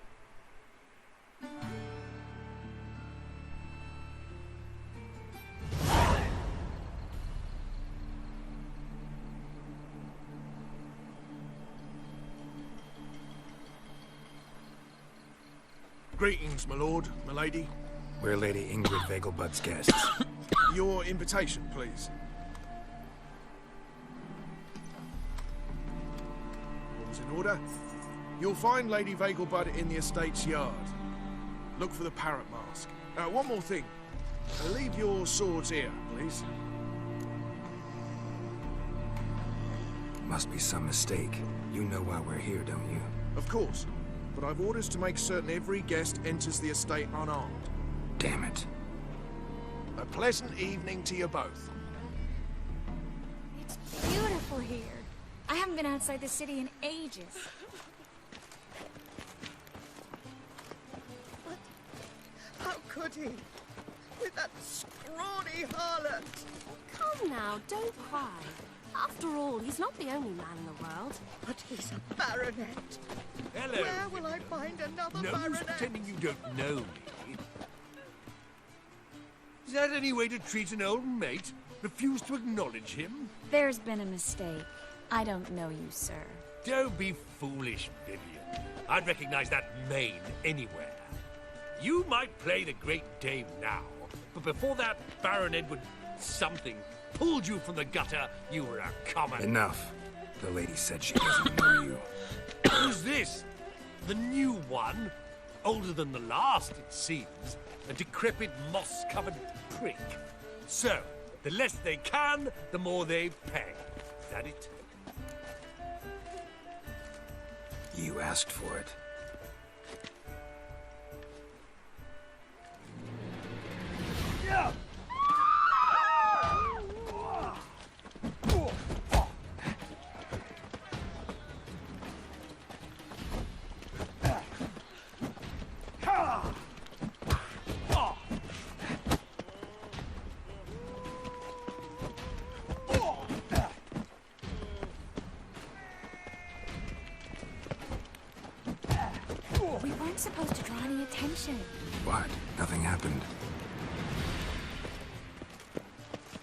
F: Greetings, my lord, my lady.
A: We're Lady Ingrid Vegelbud's guests.
F: Your invitation, please. All's in order. You'll find Lady Vegelbud in the estate's yard. Look for the parrot mask. One more thing. Leave your swords here, please.
A: Must be some mistake. You know why we're here, don't you?
F: Of course. But I've orders to make certain every guest enters the estate unarmed.
A: Damn it.
F: A pleasant evening to you both.
I: It's beautiful here. I haven't been outside the city in ages.
O: How could he? With that scrawny harlot!
H: Come now, don't cry. After all, he's not the only man in the world.
O: But he's a baronet.
M: Hello.
O: Where will I find another
M: No use
O: baronet?
M: pretending you don't know me. Is that any way to treat an old mate? Refuse to acknowledge him?
I: There's been a mistake. I don't know you, sir.
M: Don't be foolish, Vivian. I'd recognize that mane anywhere. You might play the great dame now, but before that Baron Edward something pulled you from the gutter, you were a common...
A: Enough. The lady said she doesn't know you.
M: Who's this? The new one? Older than the last, it seems. A decrepit, moss-covered prick. So, the less they can, the more they pay. Is that it?
A: You asked for it.
B: Yeah!
I: We weren't supposed to draw any attention.
A: What? Nothing happened.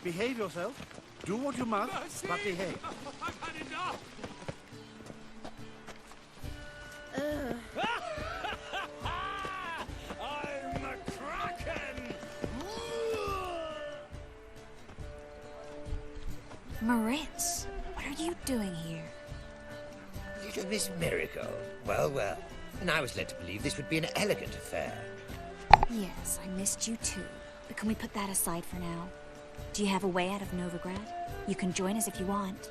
G: Behave yourself. Do what you must, but behave.
B: I've had enough! I'm a kraken!
I: Moritz, what are you doing here?
R: Little Miss Miracle. Well, well. And I was led to believe this would be an elegant affair.
I: Yes, I missed you too. But can we put that aside for now? Do you have a way out of Novigrad? You can join us if you want.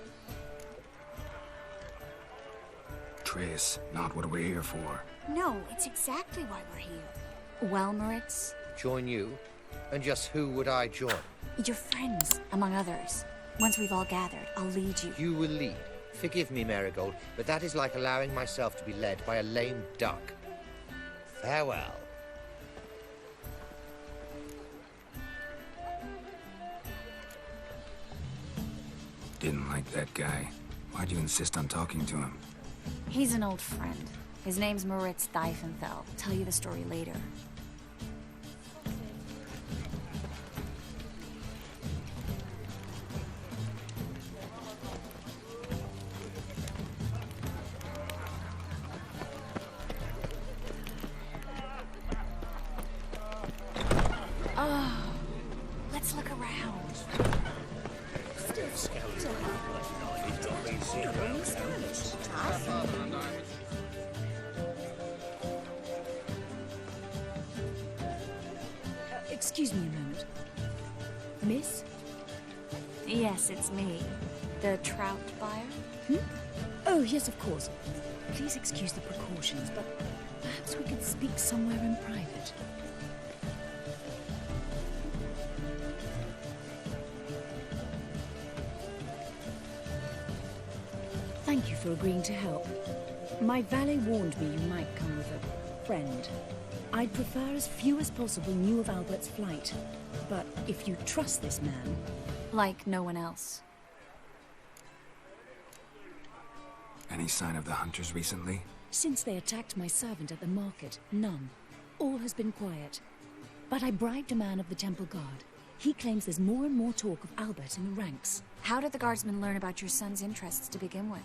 A: Triss, not what we're here for.
I: No, it's exactly why we're here. Well, Moritz?
R: Join you? And just who would I join?
I: Your friends, among others. Once we've all gathered, I'll lead you.
R: You will lead. Forgive me, Marigold, but that is like allowing myself to be led by a lame duck. Farewell.
A: Didn't like that guy. Why'd you insist on talking to him?
I: He's an old friend. His name's Moritz Diefenfeld. I'll tell you the story later. Let's look around.
S: Excuse me a moment. Miss?
I: Yes, it's me. The trout buyer?
S: Oh, yes, of course. Please excuse the precautions, but perhaps we could speak somewhere in private. Thank you for agreeing to help. My valet warned me you might come with a friend. I'd prefer as few as possible knew of Albert's flight. But if you trust this man...
I: Like no one else.
A: Any sign of the hunters recently?
S: Since they attacked my servant at the market, none. All has been quiet. But I bribed a man of the Temple Guard. He claims there's more and more talk of Albert in the ranks.
I: How did the guardsmen learn about your son's interests to begin with?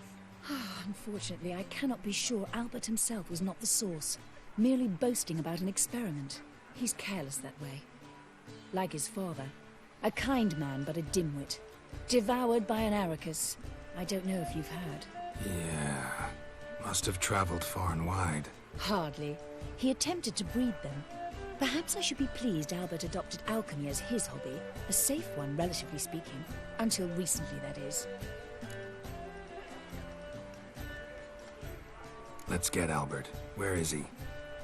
S: Unfortunately, I cannot be sure Albert himself was not the source, merely boasting about an experiment. He's careless that way. Like his father. A kind man, but a dimwit. Devoured by an Arrakis. I don't know if you've heard.
A: Yeah. Must have traveled far and wide.
S: Hardly. He attempted to breed them. Perhaps I should be pleased Albert adopted alchemy as his hobby. A safe one, relatively speaking. Until recently, that is.
A: Let's get Albert. Where is he?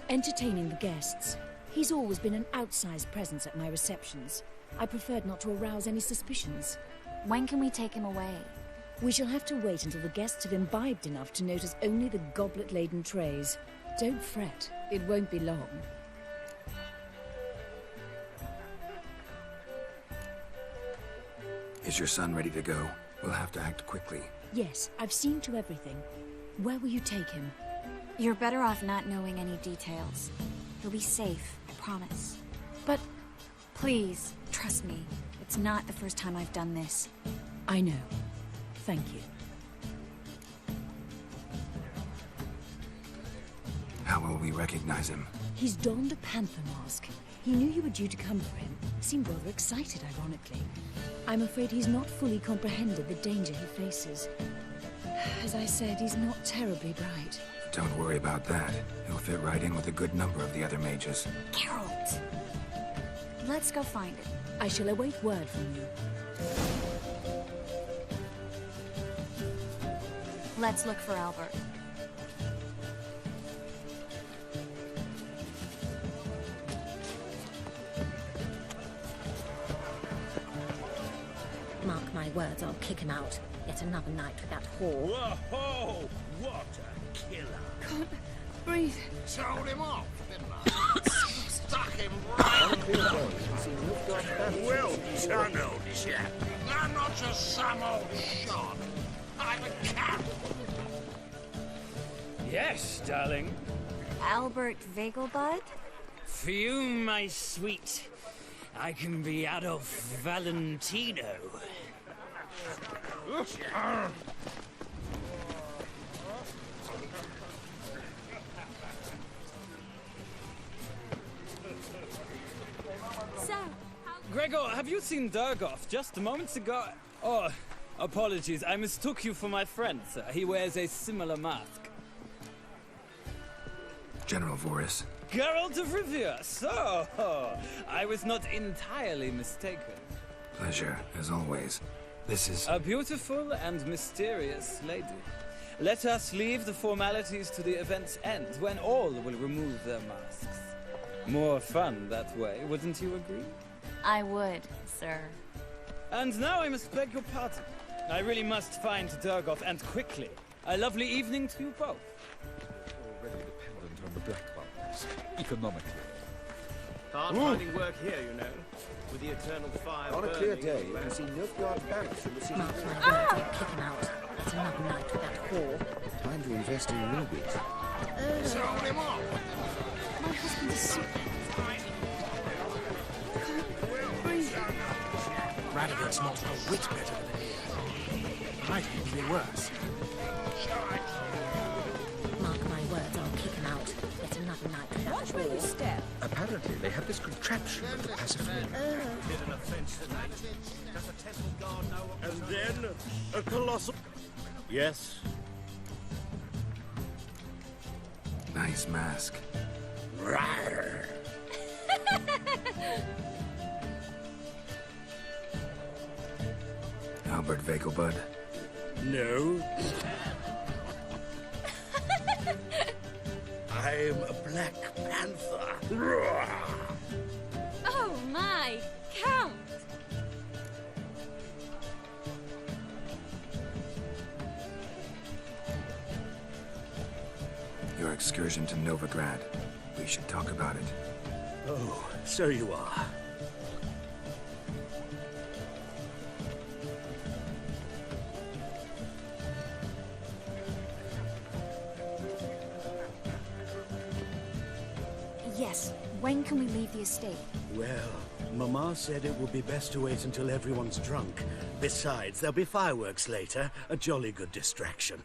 S: Entertaining the guests. He's always been an outsized presence at my receptions. I preferred not to arouse any suspicions.
I: When can we take him away?
S: We shall have to wait until the guests have imbibed enough to notice only the goblet-laden trays. Don't fret. It won't be long.
A: Is your son ready to go? We'll have to act quickly.
S: Yes, I've seen to everything. Where will you take him?
I: You're better off not knowing any details. He'll be safe, I promise.
S: But...
I: Please, trust me. It's not the first time I've done this.
S: I know. Thank you.
A: How will we recognize him?
S: He's donned a panther mask. He knew you were due to come for him. Seemed rather excited, ironically. I'm afraid he's not fully comprehended the danger he faces. As I said, he's not terribly bright.
A: Don't worry about that. He'll fit right in with a good number of the other mages.
I: Geralt! Let's go find him.
S: I shall await word from you.
I: Let's look for Albert.
T: Mark my words, I'll kick him out. Yet another night with that whore.
B: Whoa! What a killer!
S: Can't breathe.
B: Told him off, didn't I? Stuck him right. Well done, old chap. I'm not just some old shot. I'm a cat.
U: Yes, darling.
I: Albert Vegelbud?
U: For you, my sweet, I can be Adolf Valentino. Gregor, have you seen Durgoff just moments ago? Oh, apologies. I mistook you for my friend, sir. He wears a similar mask.
A: General Voris.
U: Geralt of Rivia. So, I was not entirely mistaken.
A: Pleasure, as always. This is...
U: A beautiful and mysterious lady. Let us leave the formalities to the event's end, when all will remove their masks. More fun that way, wouldn't you agree?
I: I would, sir.
U: And now I must beg your pardon. I really must find Durgoff, and quickly. A lovely evening to you both.
E: Already dependent on the Black Ones, economically.
G: Hard finding work here, you know. With the eternal fire
C: On a
G: burning
C: clear day,
G: all
C: you can
G: around.
C: see Nilfgaard's banks from the city.
T: Mark my words, I'll kick him out. That's another night with that whore.
C: Time to invest in rubies.
T: Sold him off!
I: My husband is sick.
B: Radigan's not a whit better than here. Might even be worse.
T: Mark my words, I'll kick him out. That's another night with that
O: Watch where you step.
C: Apparently, they have this contraption to pacify.
G: Did an offence to nature. Does a temple guard know what
B: And then, a colossal... Yes?
A: Nice mask.
B: Rawr.
A: Albert Vegelbud.
B: No. I'm a Black Panther.
I: Oh my, Count!
A: Your excursion to Novigrad. We should talk about it.
B: Oh, so you are.
I: Yes, when can we leave the estate?
B: Well, Mama said it would be best to wait until everyone's drunk. Besides, there'll be fireworks later, a jolly good distraction.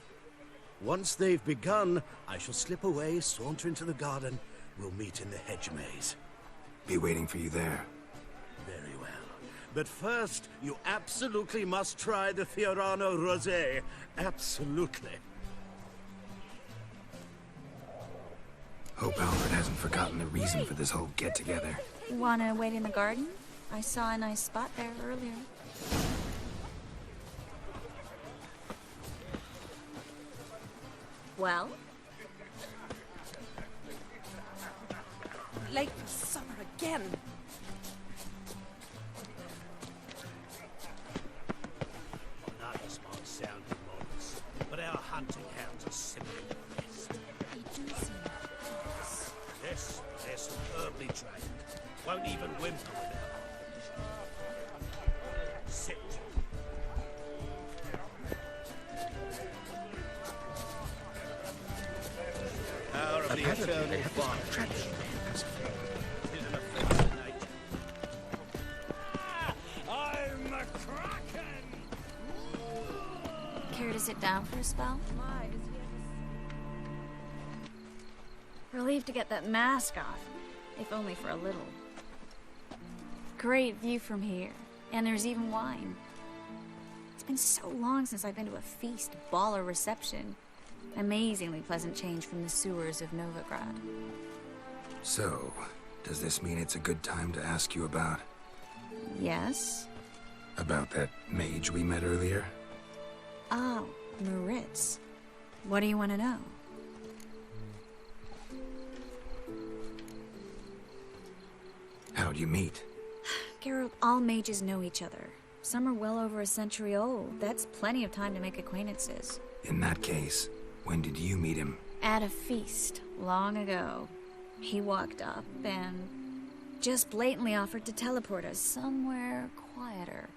B: Once they've begun, I shall slip away, saunter into the garden. We'll meet in the hedge maze.
A: Be waiting for you there.
B: Very well. But first, you absolutely must try the Fiorano Rosé. Absolutely.
A: Hope Albert hasn't forgotten the reason for this whole get-together.
I: Wanna wait in the garden? I saw a nice spot there earlier. Well?
O: Late for supper again.
G: Others might sound immodest, but our hunting hounds are simply the best.
I: They do seem nice.
G: Yes, they're superbly trained. Won't even whimper with their heart. Sit. Power of the
C: Apparently, they
G: eternal
C: have this
G: fire.
C: contraption to pacify.
G: Did an offence to nature.
U: I'm a kraken!
I: Care to sit down for a spell? Relieved to get that mask off, if only for a little. Great view from here, and there's even wine. It's been so long since I've been to a feast, ball, or reception. Amazingly pleasant change from the sewers of Novigrad.
A: So, does this mean it's a good time to ask you about...
I: Yes?
A: about that mage we met earlier?
I: Oh, Maritz. What do you want to know?
A: How'd you meet?
I: Geralt, all mages know each other. Some are well over a century old. That's plenty of time to make acquaintances.
A: In that case, when did you meet him?
I: At a feast, long ago. He walked up and just blatantly offered to teleport us somewhere quieter.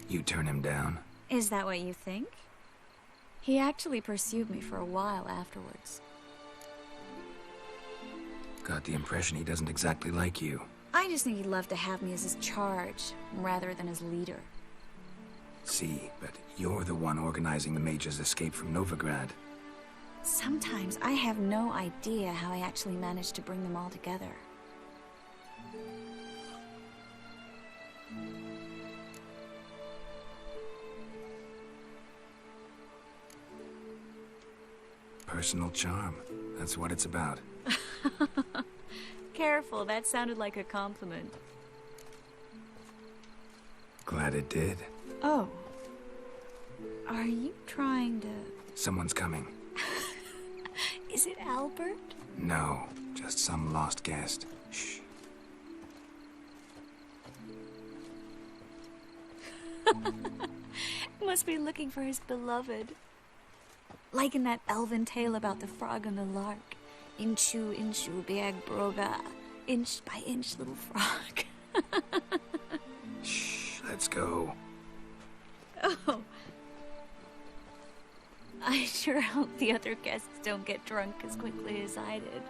A: You turn him down?
I: Is that what you think? He actually pursued me for a while afterwards.
A: Got the impression he doesn't exactly like you.
I: I just think he'd love to have me as his charge, rather than his leader.
A: See, but you're the one organizing the mage's escape from Novigrad.
I: Sometimes I have no idea how I actually managed to bring them all together.
A: Personal charm. That's what it's about.
I: Careful, that sounded like a compliment.
A: Glad it did.
I: Oh. Are you trying to...
A: Someone's coming.
I: Is it Albert?
A: No, just some lost guest. Shh.
I: Must be looking for his beloved. Like in that elven tale about the frog and the lark. Inchu, inchu, biag broga. Inch by inch, little frog.
A: Shh, let's go.
I: Oh. I sure hope the other guests don't get drunk as quickly as I did.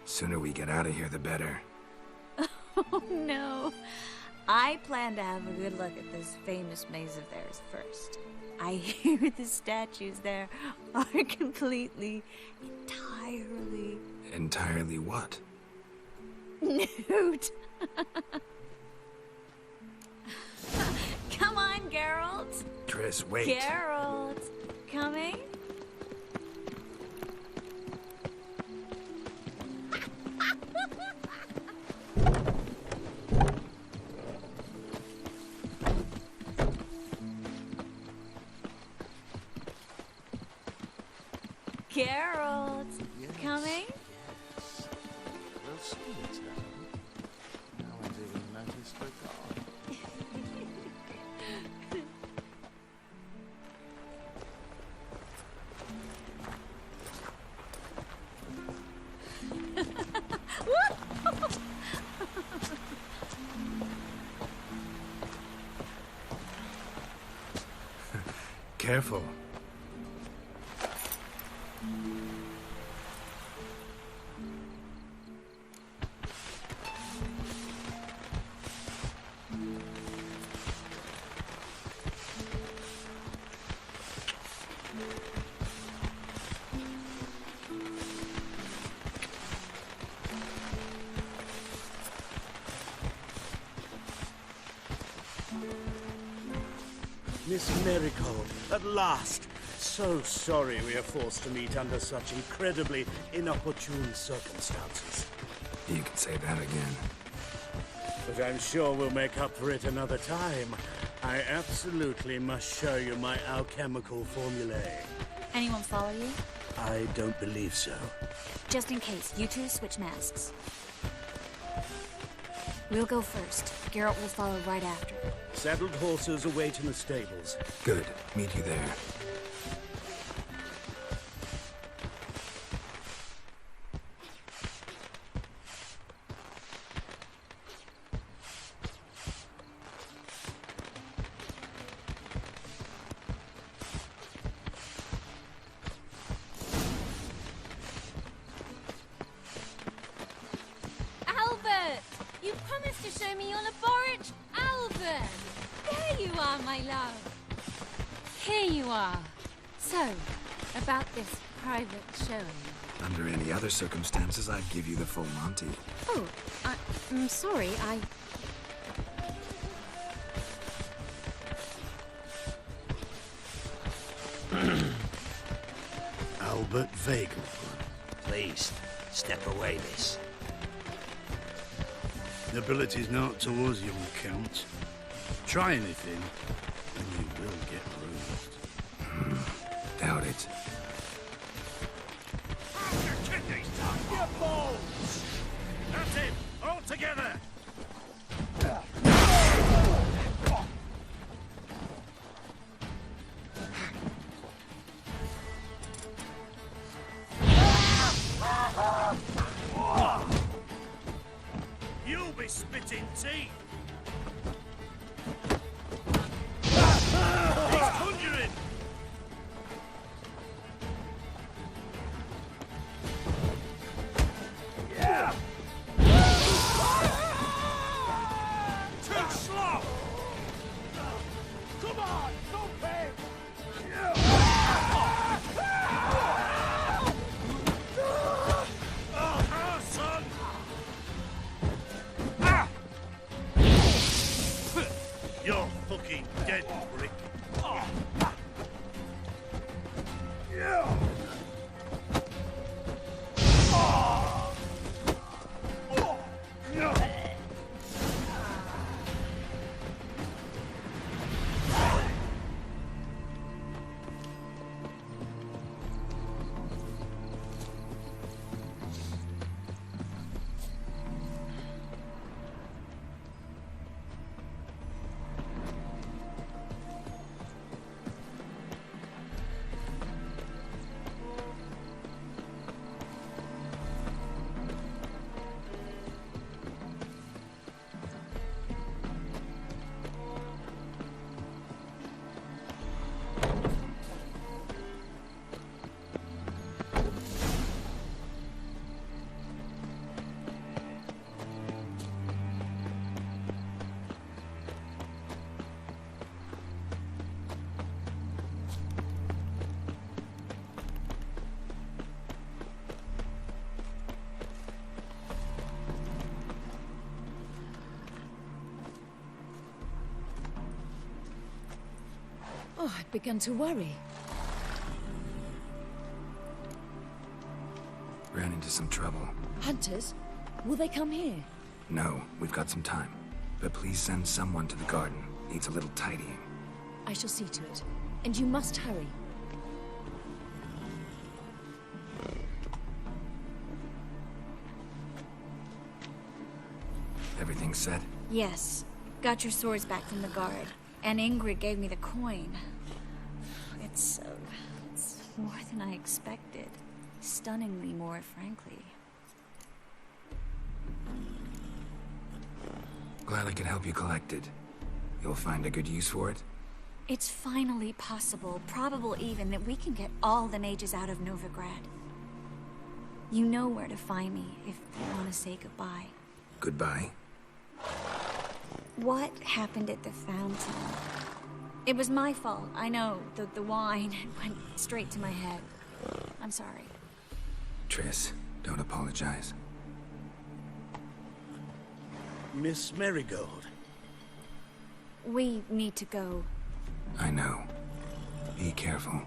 A: Sooner we get out of here, the better.
I: Oh, no. I plan to have a good look at this famous maze of theirs first. I hear the statues there are completely, entirely...
A: Entirely what?
I: Nude. Come on, Geralt.
A: Triss, wait.
I: Geralt, coming? Geralt, coming?
C: Well, see it's no one's even noticed we're gone.
A: Careful.
G: Miss Marigold, at last! So sorry we are forced to meet under such incredibly inopportune circumstances.
A: You can say that again.
G: But I'm sure we'll make up for it another time. I absolutely must show you my alchemical formulae.
I: Anyone follow you?
G: I don't believe so.
I: Just in case, you two switch masks. We'll go first. Geralt will follow right after.
G: Saddled horses await in the stables.
A: Good. Meet you there.
H: Albert! You promised to show me your laboratory. Albert! There you are, my love. Here you are. So, about this private showing.
A: Under any other circumstances, I'd give you the full Monty.
H: Oh, I'm sorry,
G: Albert Vagel. Please, step away, miss. Nobility's not towards young Count. Try anything, and you will get bruised.
A: Doubt it.
B: Your balls! That's it! All together! You'll be spitting teeth! He's conjuring! Yeah! Too slow! Come on, don't pay! Oh, son! You're fucking dead, prick.
S: Oh, I'd begun to worry.
A: Ran into some trouble.
S: Hunters? Will they come here?
A: No, we've got some time. But please send someone to the garden. Needs a little tidying.
S: I shall see to it. And you must hurry.
A: Everything set?
I: Yes. Got your swords back from the guard. And Ingrid gave me the coin. It's more than I expected. Stunningly more, frankly.
A: Glad I could help you collect it. You'll find a good use for it?
I: It's finally possible, probable even, that we can get all the mages out of Novigrad. You know where to find me if you want to say goodbye.
A: Goodbye?
I: What happened at the fountain? It was my fault, I know. The wine went straight to my head. I'm sorry.
A: Triss, don't apologize.
G: Miss Marigold.
I: We need to go.
A: I know. Be careful.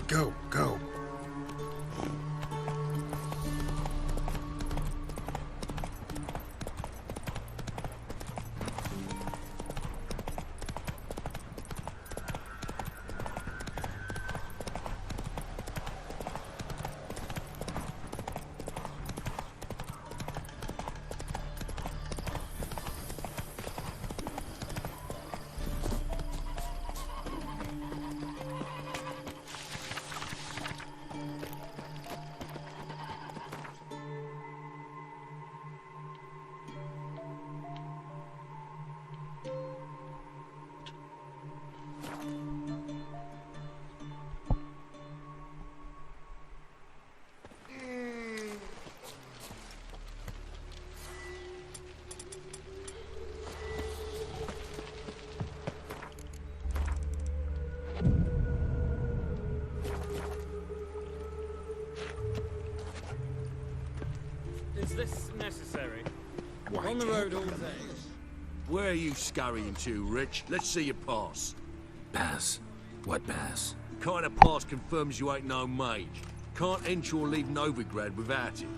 A: Go, go.
U: Is this necessary?
N: Why,
U: On the road all day.
M: Where are you scurrying to, Rich? Let's see your pass.
A: Pass? What pass?
M: Kind of pass confirms you ain't no mage. Can't enter or leave Novigrad without it.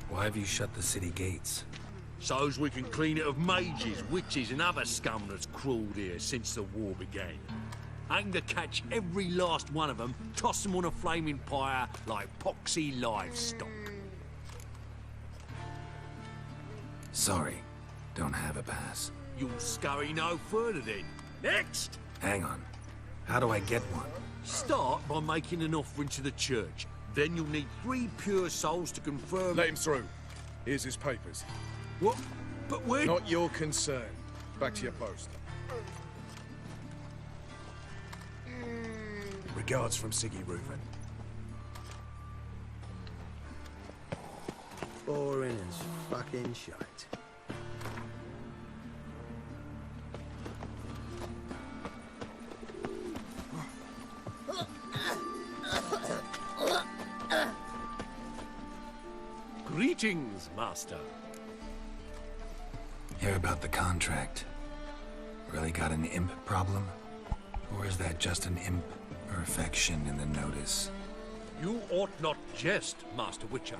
A: Why have you shut the city gates?
M: So's we can clean it of mages, witches and other scum that's crawled here since the war began. Aim to catch every last one of them, toss them on a flaming pyre like poxy livestock.
A: Sorry, don't have a pass.
M: You'll scurry no further then. Next!
A: Hang on. How do I get one?
M: Start by making an offering to the church. Then you'll need 3 pure souls to confirm...
N: Let him through. Here's his papers.
M: What? But where...
N: Not your concern. Back to your post.
F: Regards from Siggy Reuven.
D: Boring as fucking shite.
M: Greetings, Master.
A: Hear about the contract. Really got an imp problem? Or is that just an imp perfection in the notice?
M: You ought not jest, Master Witcher.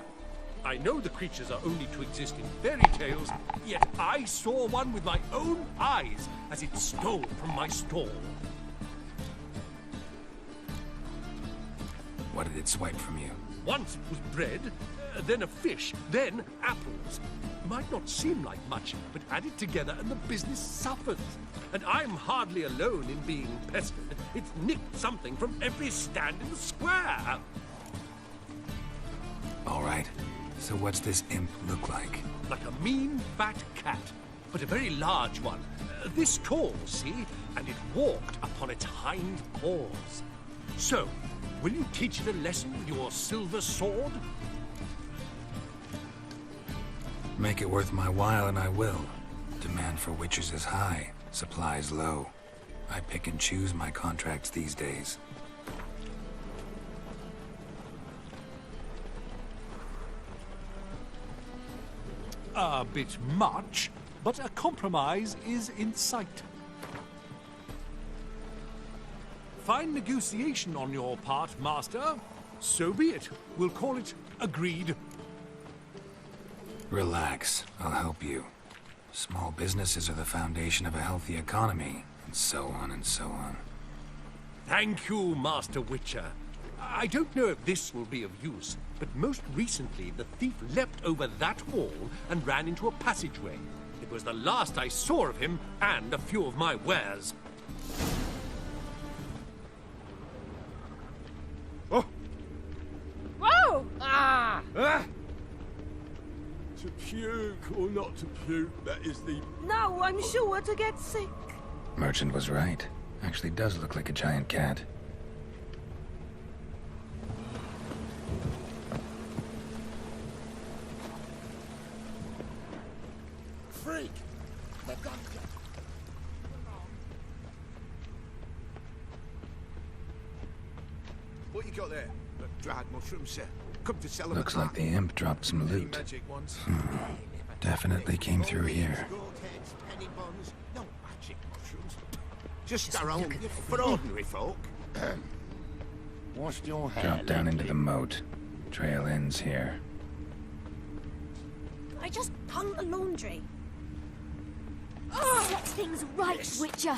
M: I know the creatures are only to exist in fairy tales, yet I saw one with my own eyes as it stole from my stall.
A: What did it swipe from you?
M: Once it was bread, then a fish, then apples. Might not seem like much, but add it together and the business suffers. And I'm hardly alone in being pestered. It's nicked something from every stand in the square.
A: All right. So what's this imp look like?
M: Like a mean, fat cat, but a very large one. This tall, see? And it walked upon its hind paws. So, will you teach it a lesson with your silver sword?
A: Make it worth my while and I will. Demand for witches is high, supplies low. I pick and choose my contracts these days.
K: A bit much, but a compromise is in sight. Fine negotiation on your part, Master. So be it. We'll call it agreed.
A: Relax, I'll help you. Small businesses are the foundation of a healthy economy, and so on and so on.
M: Thank you, Master Witcher. I don't know if this will be of use, but most recently the thief leapt over that wall and ran into a passageway. It was the last I saw of him and a few of my wares.
N: Oh!
O: Whoa!
N: Ah!
V: To puke or not to puke, that is the...
O: No, I'm sure to get sick.
A: Merchant was right. Actually does look like a giant cat.
V: Freak! The gun.
B: What you got there? Dried mushrooms, sir. Come to sell them.
A: Looks like the imp dropped some loot.
B: Magic ones.
A: Definitely came through here.
B: Penny buns. No magic mushrooms. Just our own for ordinary folk. Washed your hair.
A: Drop down into the moat. Trail ends here.
P: I just hung the laundry.
H: Set things right, Witcher.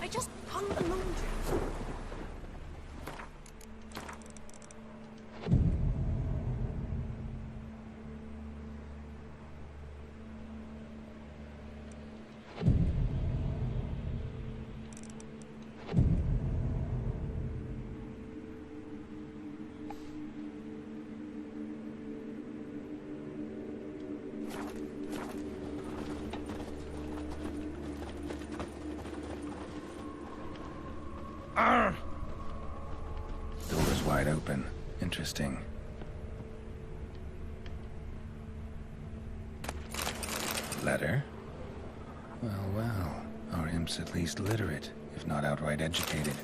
O: I just hung the laundry.
A: Door's wide open. Interesting. Letter? Well, well. Our imp's at least literate, if not outright educated.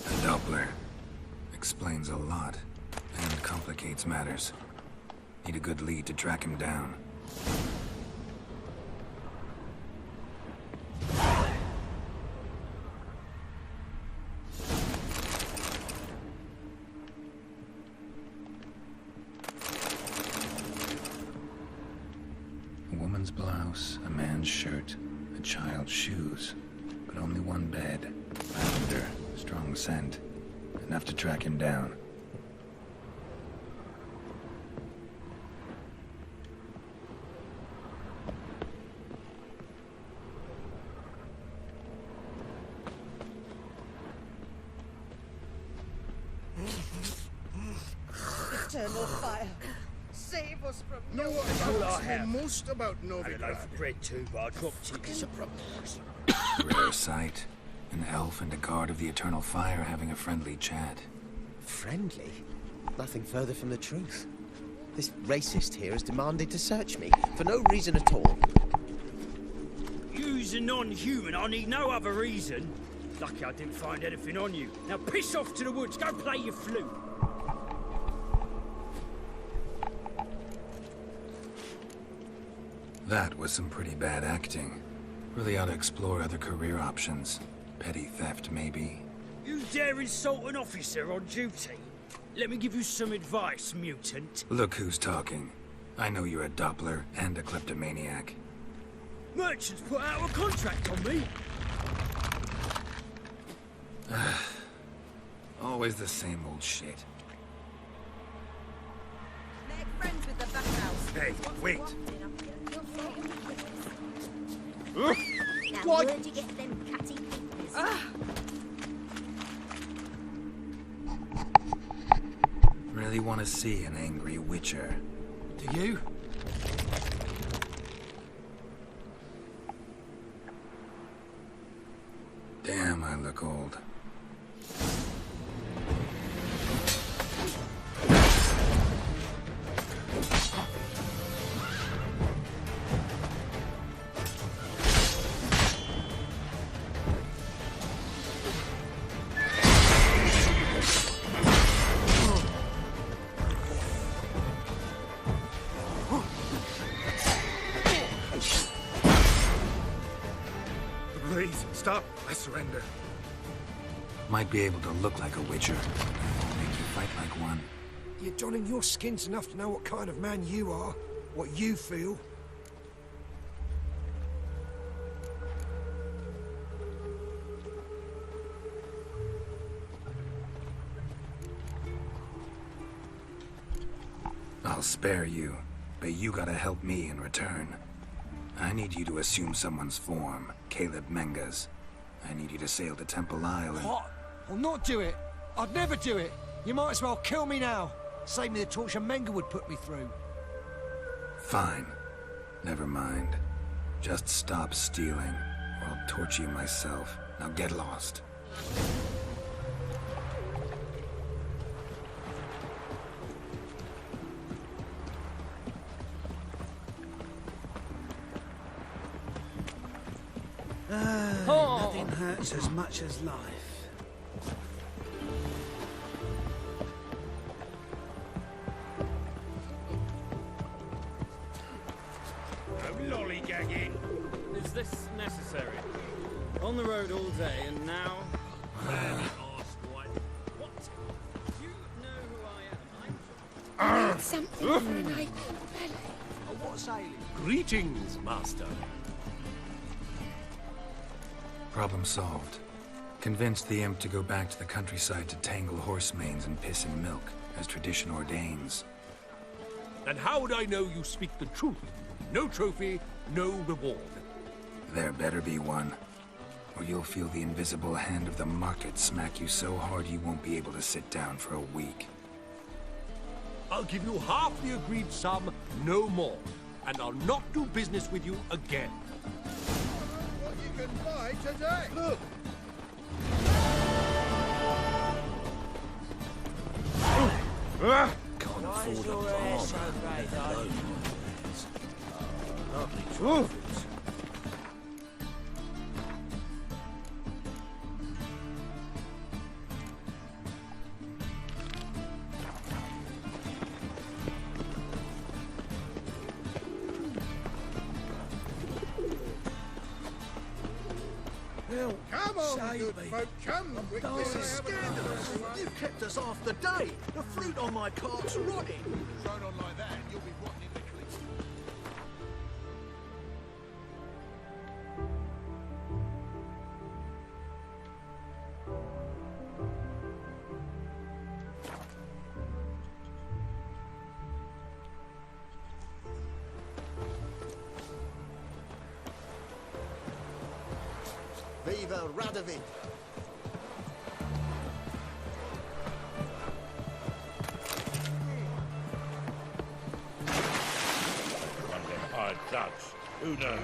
A: A Doppler. Explains a lot, and complicates matters. Need a good lead to track him down. A woman's blouse, a man's shirt, a child's shoes. But one bed. Lavender, strong scent. Enough to track him down.
O: Eternal fire, save us from
B: No,
O: no
B: that's all I
V: Know
B: have.
V: most about
B: I had a
V: Novigrad.
B: loaf of bread too, but I dropped it as a propose.
A: Rare sight. An elf and a guard of the Eternal Fire having a friendly chat.
R: Friendly? Nothing further from the truth. This racist here has demanded to search me, for no reason at all.
B: You's a non-human, I need no other reason. Lucky I didn't find anything on you. Now piss off to the woods, go play your flute.
A: That was some pretty bad acting. Really ought to explore other career options. Petty theft, maybe.
B: You dare insult an officer on duty? Let me give you some advice, mutant.
A: Look who's talking. I know you're a Doppler and a kleptomaniac.
B: Merchants put out a contract on me.
A: Always the same old shit.
O: Make friends with the backhouse.
A: Hey, wait.
T: Now, where'd you get them catty fingers?
A: Really want to see an angry witcher.
M: Do you?
A: Damn, I look old.
F: Please, stop. I surrender.
A: Might be able to look like a witcher. Make you fight like one.
V: You're donning your skins enough to know what kind of man you are, what you feel.
A: I'll spare you, but you gotta help me in return. I need you to assume someone's form, Caleb Menga's. I need you to sail to Temple Isle and...
J: What? I'll not do it. I'd never do it. You might as well kill me now. Save me the torture Menga would put me through.
A: Fine. Never mind. Just stop stealing, or I'll torture you myself. Now get lost.
B: Nothing hurts as much as life. No lollygagging.
U: Is this necessary? On the road all day, and now... What? Do you know who I am?
J: Something like
K: What's ailing? Greetings, Master.
A: Problem solved. Convinced the imp to go back to the countryside to tangle horse manes and piss in milk, as tradition ordains.
K: And how would I know you speak the truth? No trophy, no reward.
A: There better be one, or you'll feel the invisible hand of the market smack you so hard you won't be able to sit down for a week.
K: I'll give you half the agreed sum, no more. And I'll not do business with you again.
V: What you can buy today. Look.
B: Can't afford a bomb.
V: Lovely trophies.
J: Come
V: on, good folk, come.
J: This is scandalous. You kept us half the day. The fruit on my cart's rotting.
V: Thrown on like that, and you'll be rotting in the cleats.
D: Ivan Radovid.
B: One of them hired thugs. Who knows?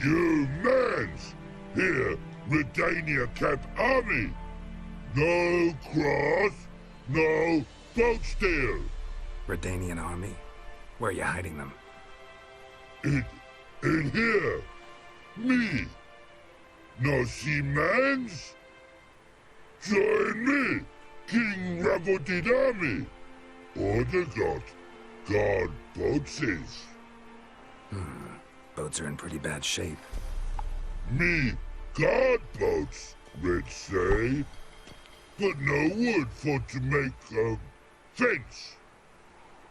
L: You mans! Here, Redania Camp Army! No cross, no boat steal!
A: Redanian army? Where are you hiding them?
L: In here! Me! No see mans? Join me, King Ravodid Army! Order got guard boats is.
A: Boats are in pretty bad shape.
L: Me guard boats, Red say. But no wood for to make a fence.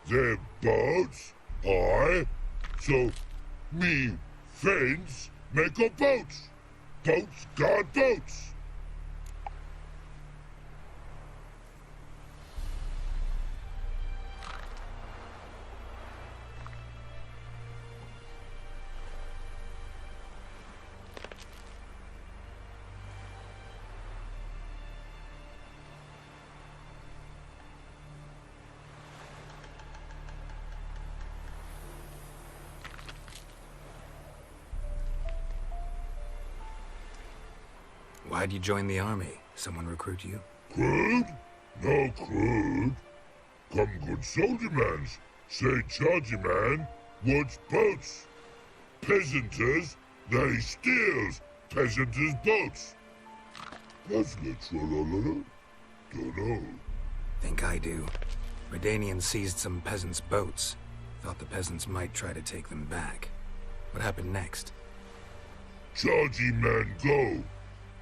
L: Their boats, so me fence make a boats. Boats guard boats.
A: Why'd you join the army? Someone recruit you?
L: Crude? No crude. Come good soldier mans. Say chargy man wants boats. Peasanters, they steals peasanters' boats. That's literal. Dunno.
A: Think I do. Redanians seized some peasants' boats. Thought the peasants might try to take them back. What happened next?
L: Chargy man go.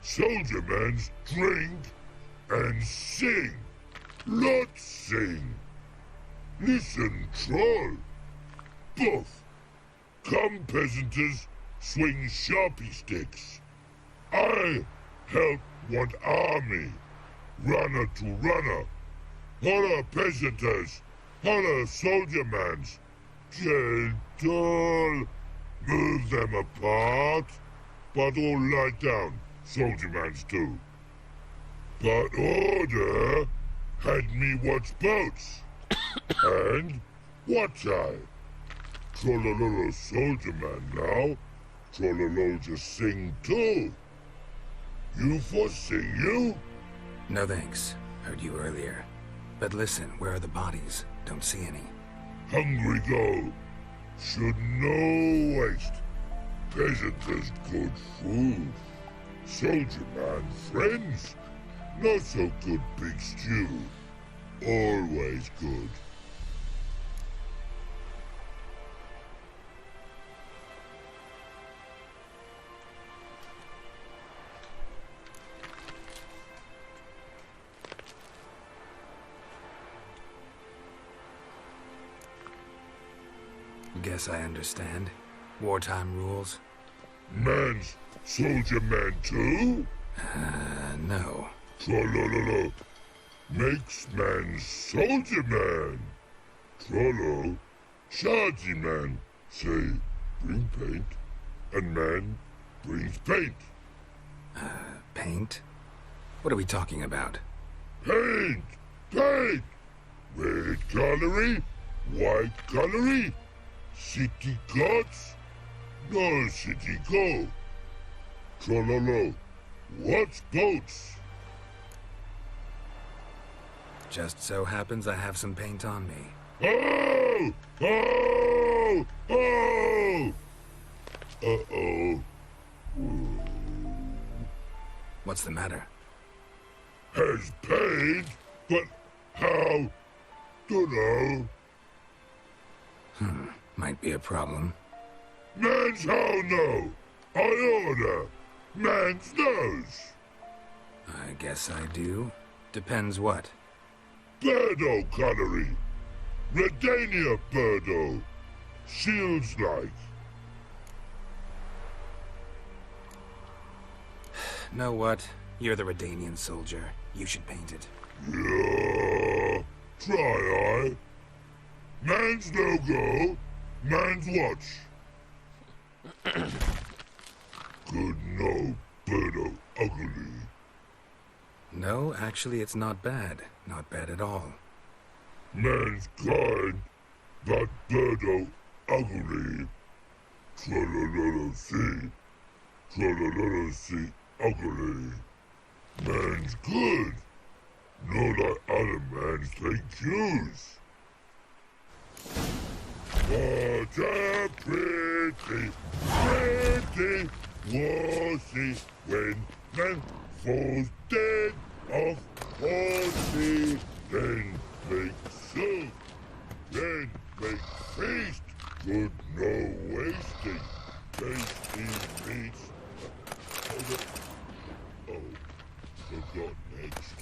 L: Soldier mans drink and sing. Lot sing. Listen, troll. Both. Come peasanters, swing sharpie sticks. I help one army. Runner to runner. Holla peasanters. Holla soldier mans. Gentle. Move them apart. But all lie down. Soldier mans do. But order had me watch boats. And watch I. Trollololo soldier man now. Trollolo just sing too. You for sing you?
A: No thanks. Heard you earlier. But listen, where are the bodies? Don't see any.
L: Hungry go. Should no waste. Peasanters good food. Soldier man friends. Not so good big stew. Always good.
A: Guess I understand. Wartime rules?
L: Man's soldier man too?
A: No.
L: Trollololo. Makes man soldier man. Trollo. Chargy man. Say, bring paint. And man brings paint.
A: Paint? What are we talking about?
L: Paint! Paint! Red colory, white colory. City gods? No city go. Trollolo. What's boats?
A: Just so happens I have some paint on me.
L: Oh! Oh! Oh! Uh-oh.
A: What's the matter?
L: Has pain, but how? Dunno.
A: Might be a problem.
L: Man's how no. I order. Man's knows.
A: I guess I do. Depends what.
L: Birdo Gunnery. Redania Birdo. Shields like.
A: Know what? You're the Redanian soldier. You should paint it.
L: Yeah. Try I. Man's no go. Man's watch. Good no, Birdo ugly.
A: No, actually it's not bad. Not bad at all.
L: Man's kind, but Birdo ugly. Trollololo see. Trollololo see ugly. Man's good. No like other man's take use. What a pretty, pretty wussy when man falls dead off horsey. Then make soup, then make feast. Good no wasting, tasty meats. Oh, forgot next.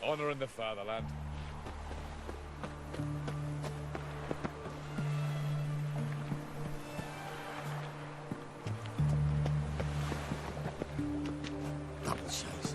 E: Honor in the fatherland.
R: Double chase.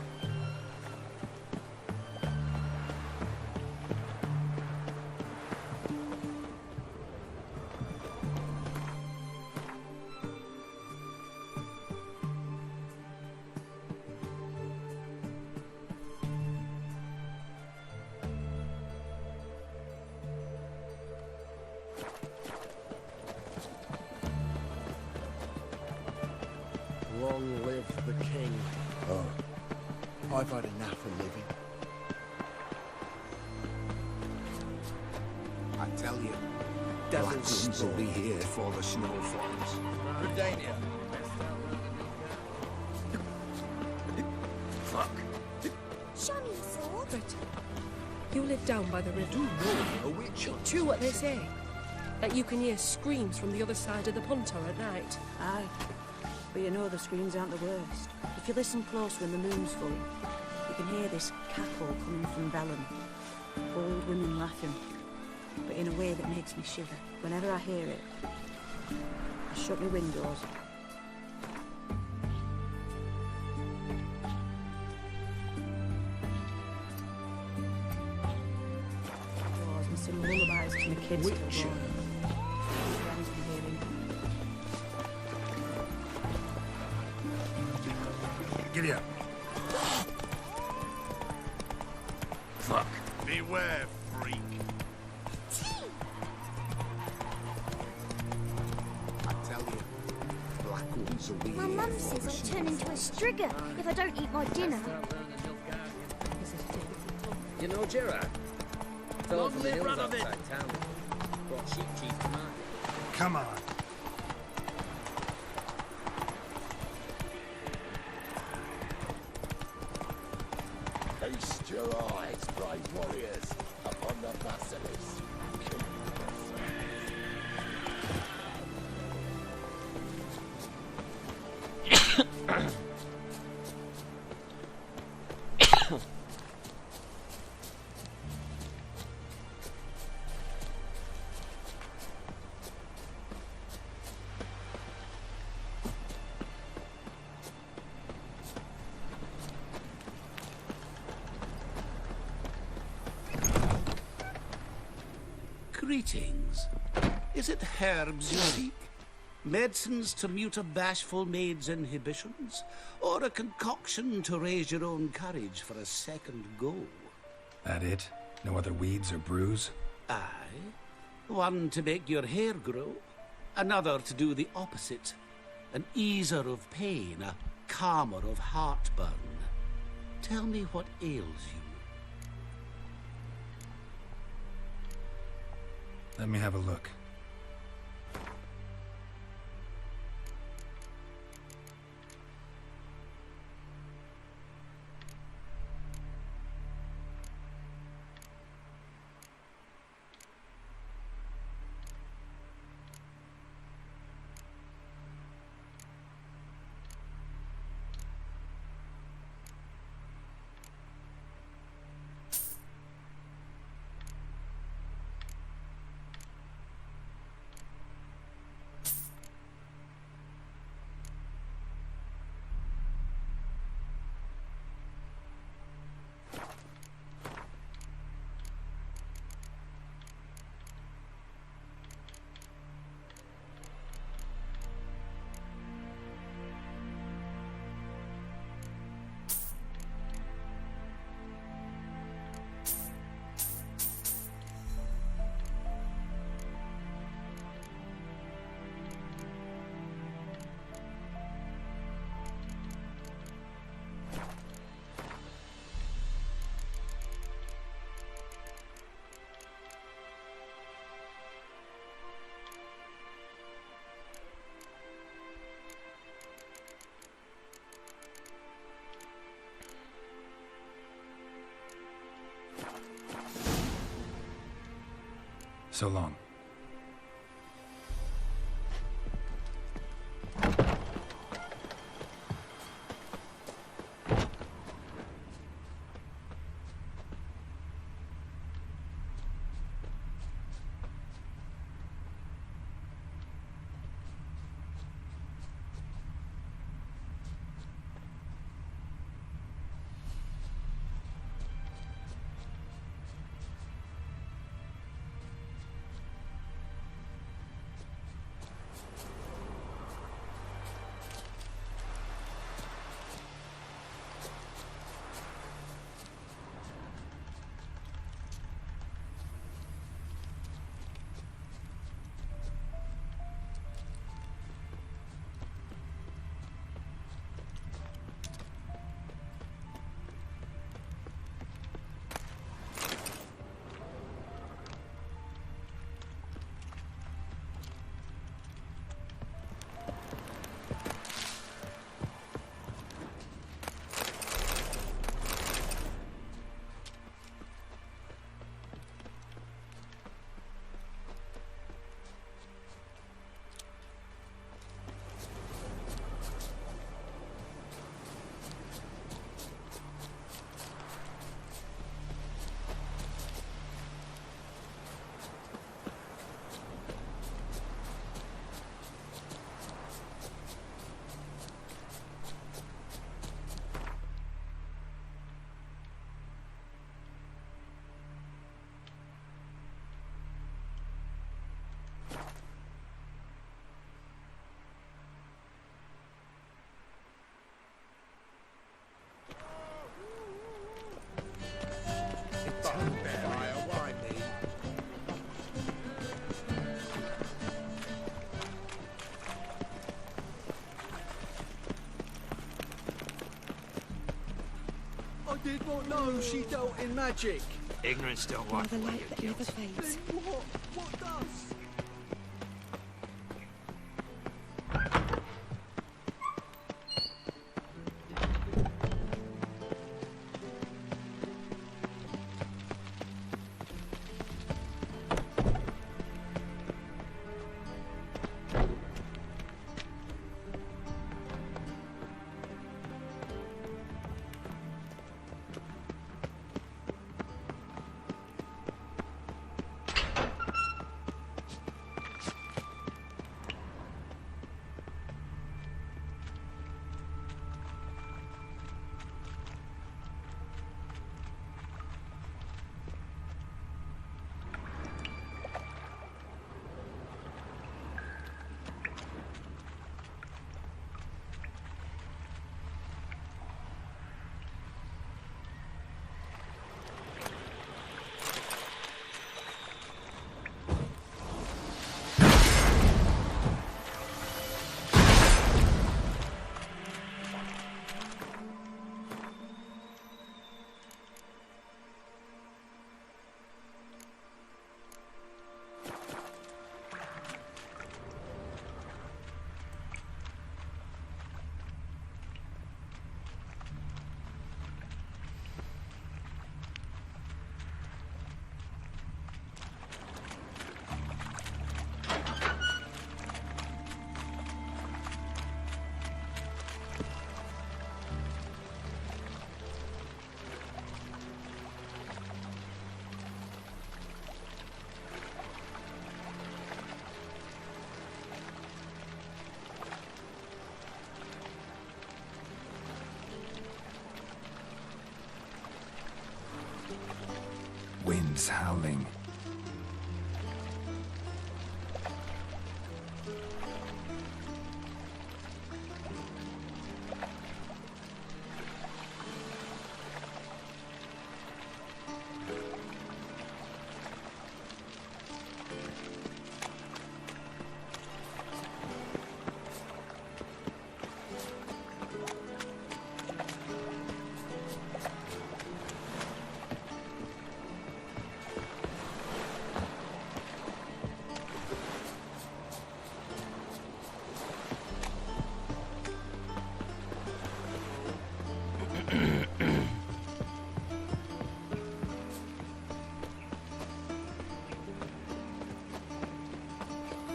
D: Long live the king.
R: Oh, I've had enough of living.
J: I tell you, devils will be here before the snow falls.
B: Redania.
J: Fuck.
P: Show me your sword.
Q: But you live down by the river.
J: Do know a witch hunt.
Q: True what they say. That you can hear screams from the other side of the punter at night.
O: Aye. But you know the screams aren't the worst. If you listen close when the moon's full, you can hear this cackle coming from Vellum. Old women laughing, but in a way that makes me shiver. Whenever I hear it, I shut my windows. sing lullabies to my kids till
B: Witcher.
O: dawn. Grand's been hearing.
F: Giddy up.
B: Fuck.
F: Beware, freak.
D: I tell you, black ones are weird.
P: My mum says I'll turn into a strigger if I don't eat my dinner.
C: You know Gerard? Fell
B: Long
C: from the
B: live
C: hills
B: Radovid.
C: outside town. Brought sheep cheese to market.
F: Come on.
L: Feast your eyes, brave warriors, upon the basilisk.
B: Greetings. Is it herbs you seek? Medicines to mute a bashful maid's inhibitions? Or a concoction to raise your own courage for a second go?
A: That it? No other weeds or brews?
B: Aye. One to make your hair grow, another to do the opposite. An easer of pain, a calmer of heartburn. Tell me what ails you.
A: Let me have a look. So long.
J: Why me?
G: I did not know she dealt in magic.
B: Ignorance don't walk
O: The
B: away
O: light
B: your
O: that
B: guilt.
O: never fades.
G: Then what? What does?
A: Winds howling.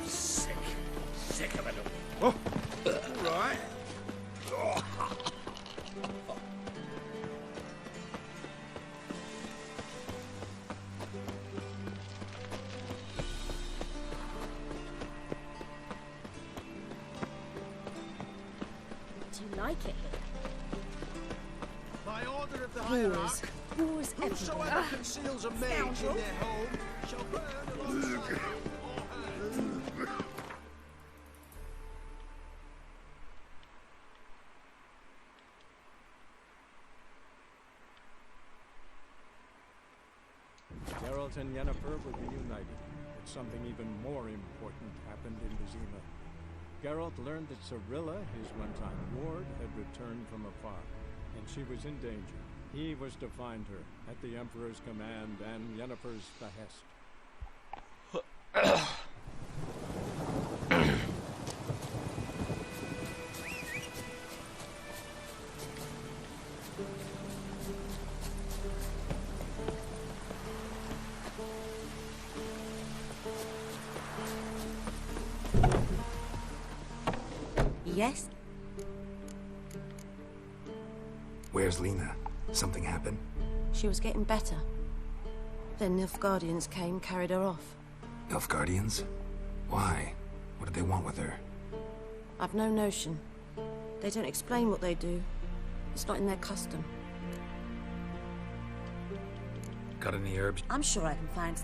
B: Sick of it.
J: Oh, all right.
T: Do you like it?
D: By order of the
T: Wars.
D: hierarch,
T: Wars
D: whosoever
T: everywhere.
D: conceals a mage in
T: Scoundrel.
D: their home shall burn alongside him or her.
S: Geralt and Yennefer were reunited, but something even more important happened in Vizima. Geralt learned that Cirilla, his one-time ward, had returned from afar, and she was in danger. He was to find her, at the Emperor's command and Yennefer's behest.
O: Yes?
A: Where's Lena? Something happened?
O: She was getting better. Then Nilfgaardians came, carried her off.
A: Nilfgaardians? Why? What did they want with her?
O: I've no notion. They don't explain what they do. It's not in their custom.
A: Got any herbs?
O: I'm sure I can find...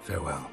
A: Farewell.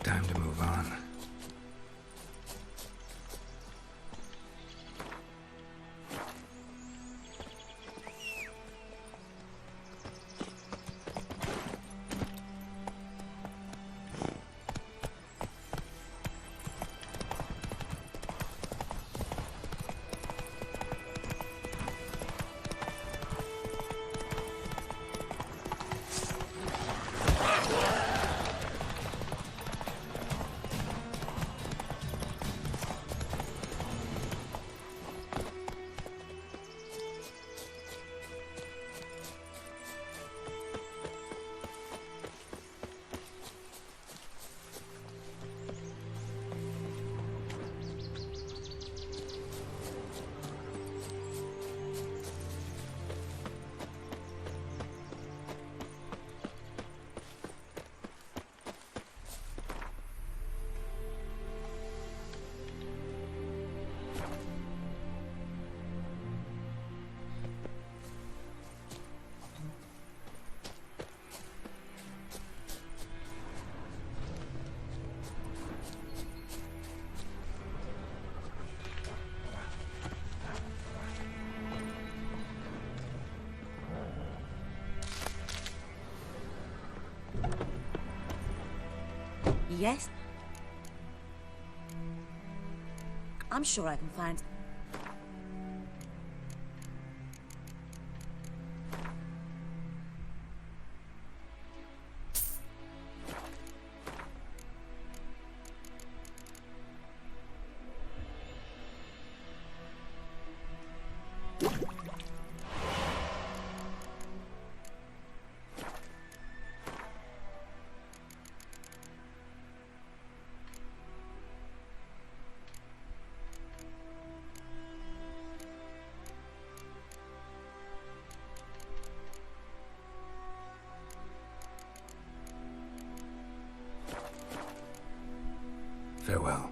A: Time to move on.
O: Yes? I'm sure I can find...
A: Farewell.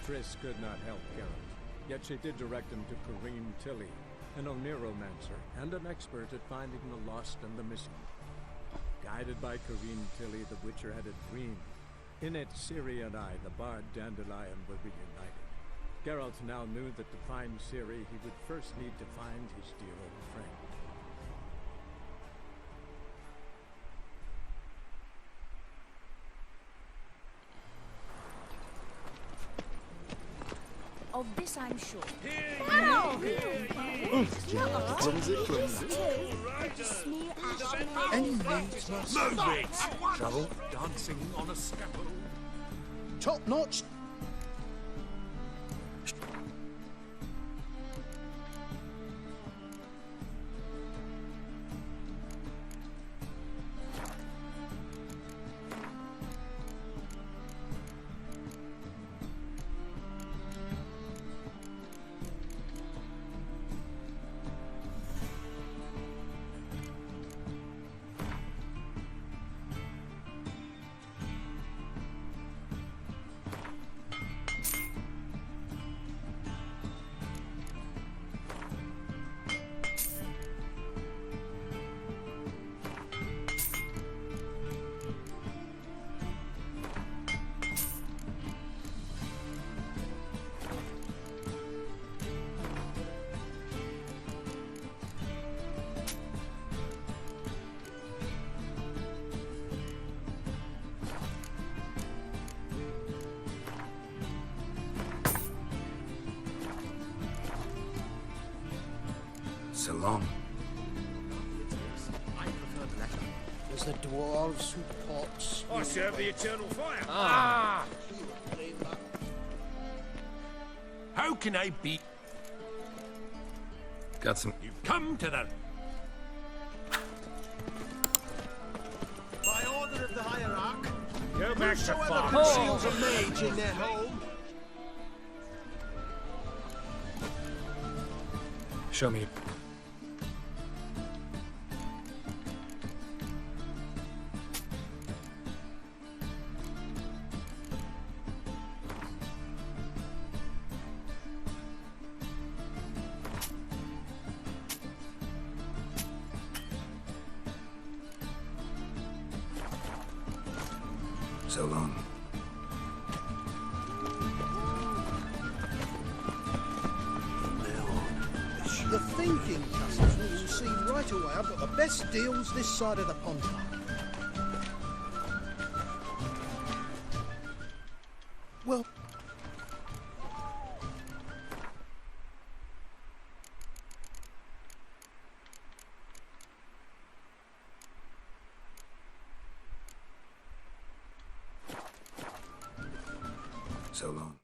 S: Triss could not help Geralt, yet she did direct him to Corrine Tilly, an Oniromancer and an expert at finding the lost and the missing. Guided by Corrine Tilly, the Witcher had a dream. In it, Ciri and I, the bard Dandelion, were reunited. Geralt now knew that to find Ciri, he would first need to find his dear old friend.
P: Of this I'm sure.
D: Clumsy, clumsy.
K: Any needs must move it! Trouble dancing on a scaffold.
D: Top notch.
A: So long.
D: I prefer the latter. There's the dwarves who pots.
B: I serve the eternal fire.
K: Ah! How can I be?
A: Got some.
K: You've come to the...
D: By order of the hierarch,
B: Go back to
D: whosoever
B: farm.
D: conceals a mage in their home.
A: Show me. So long.
D: The thinking customers will see right away I've got the best deals this side of the pond. Well,
A: So long.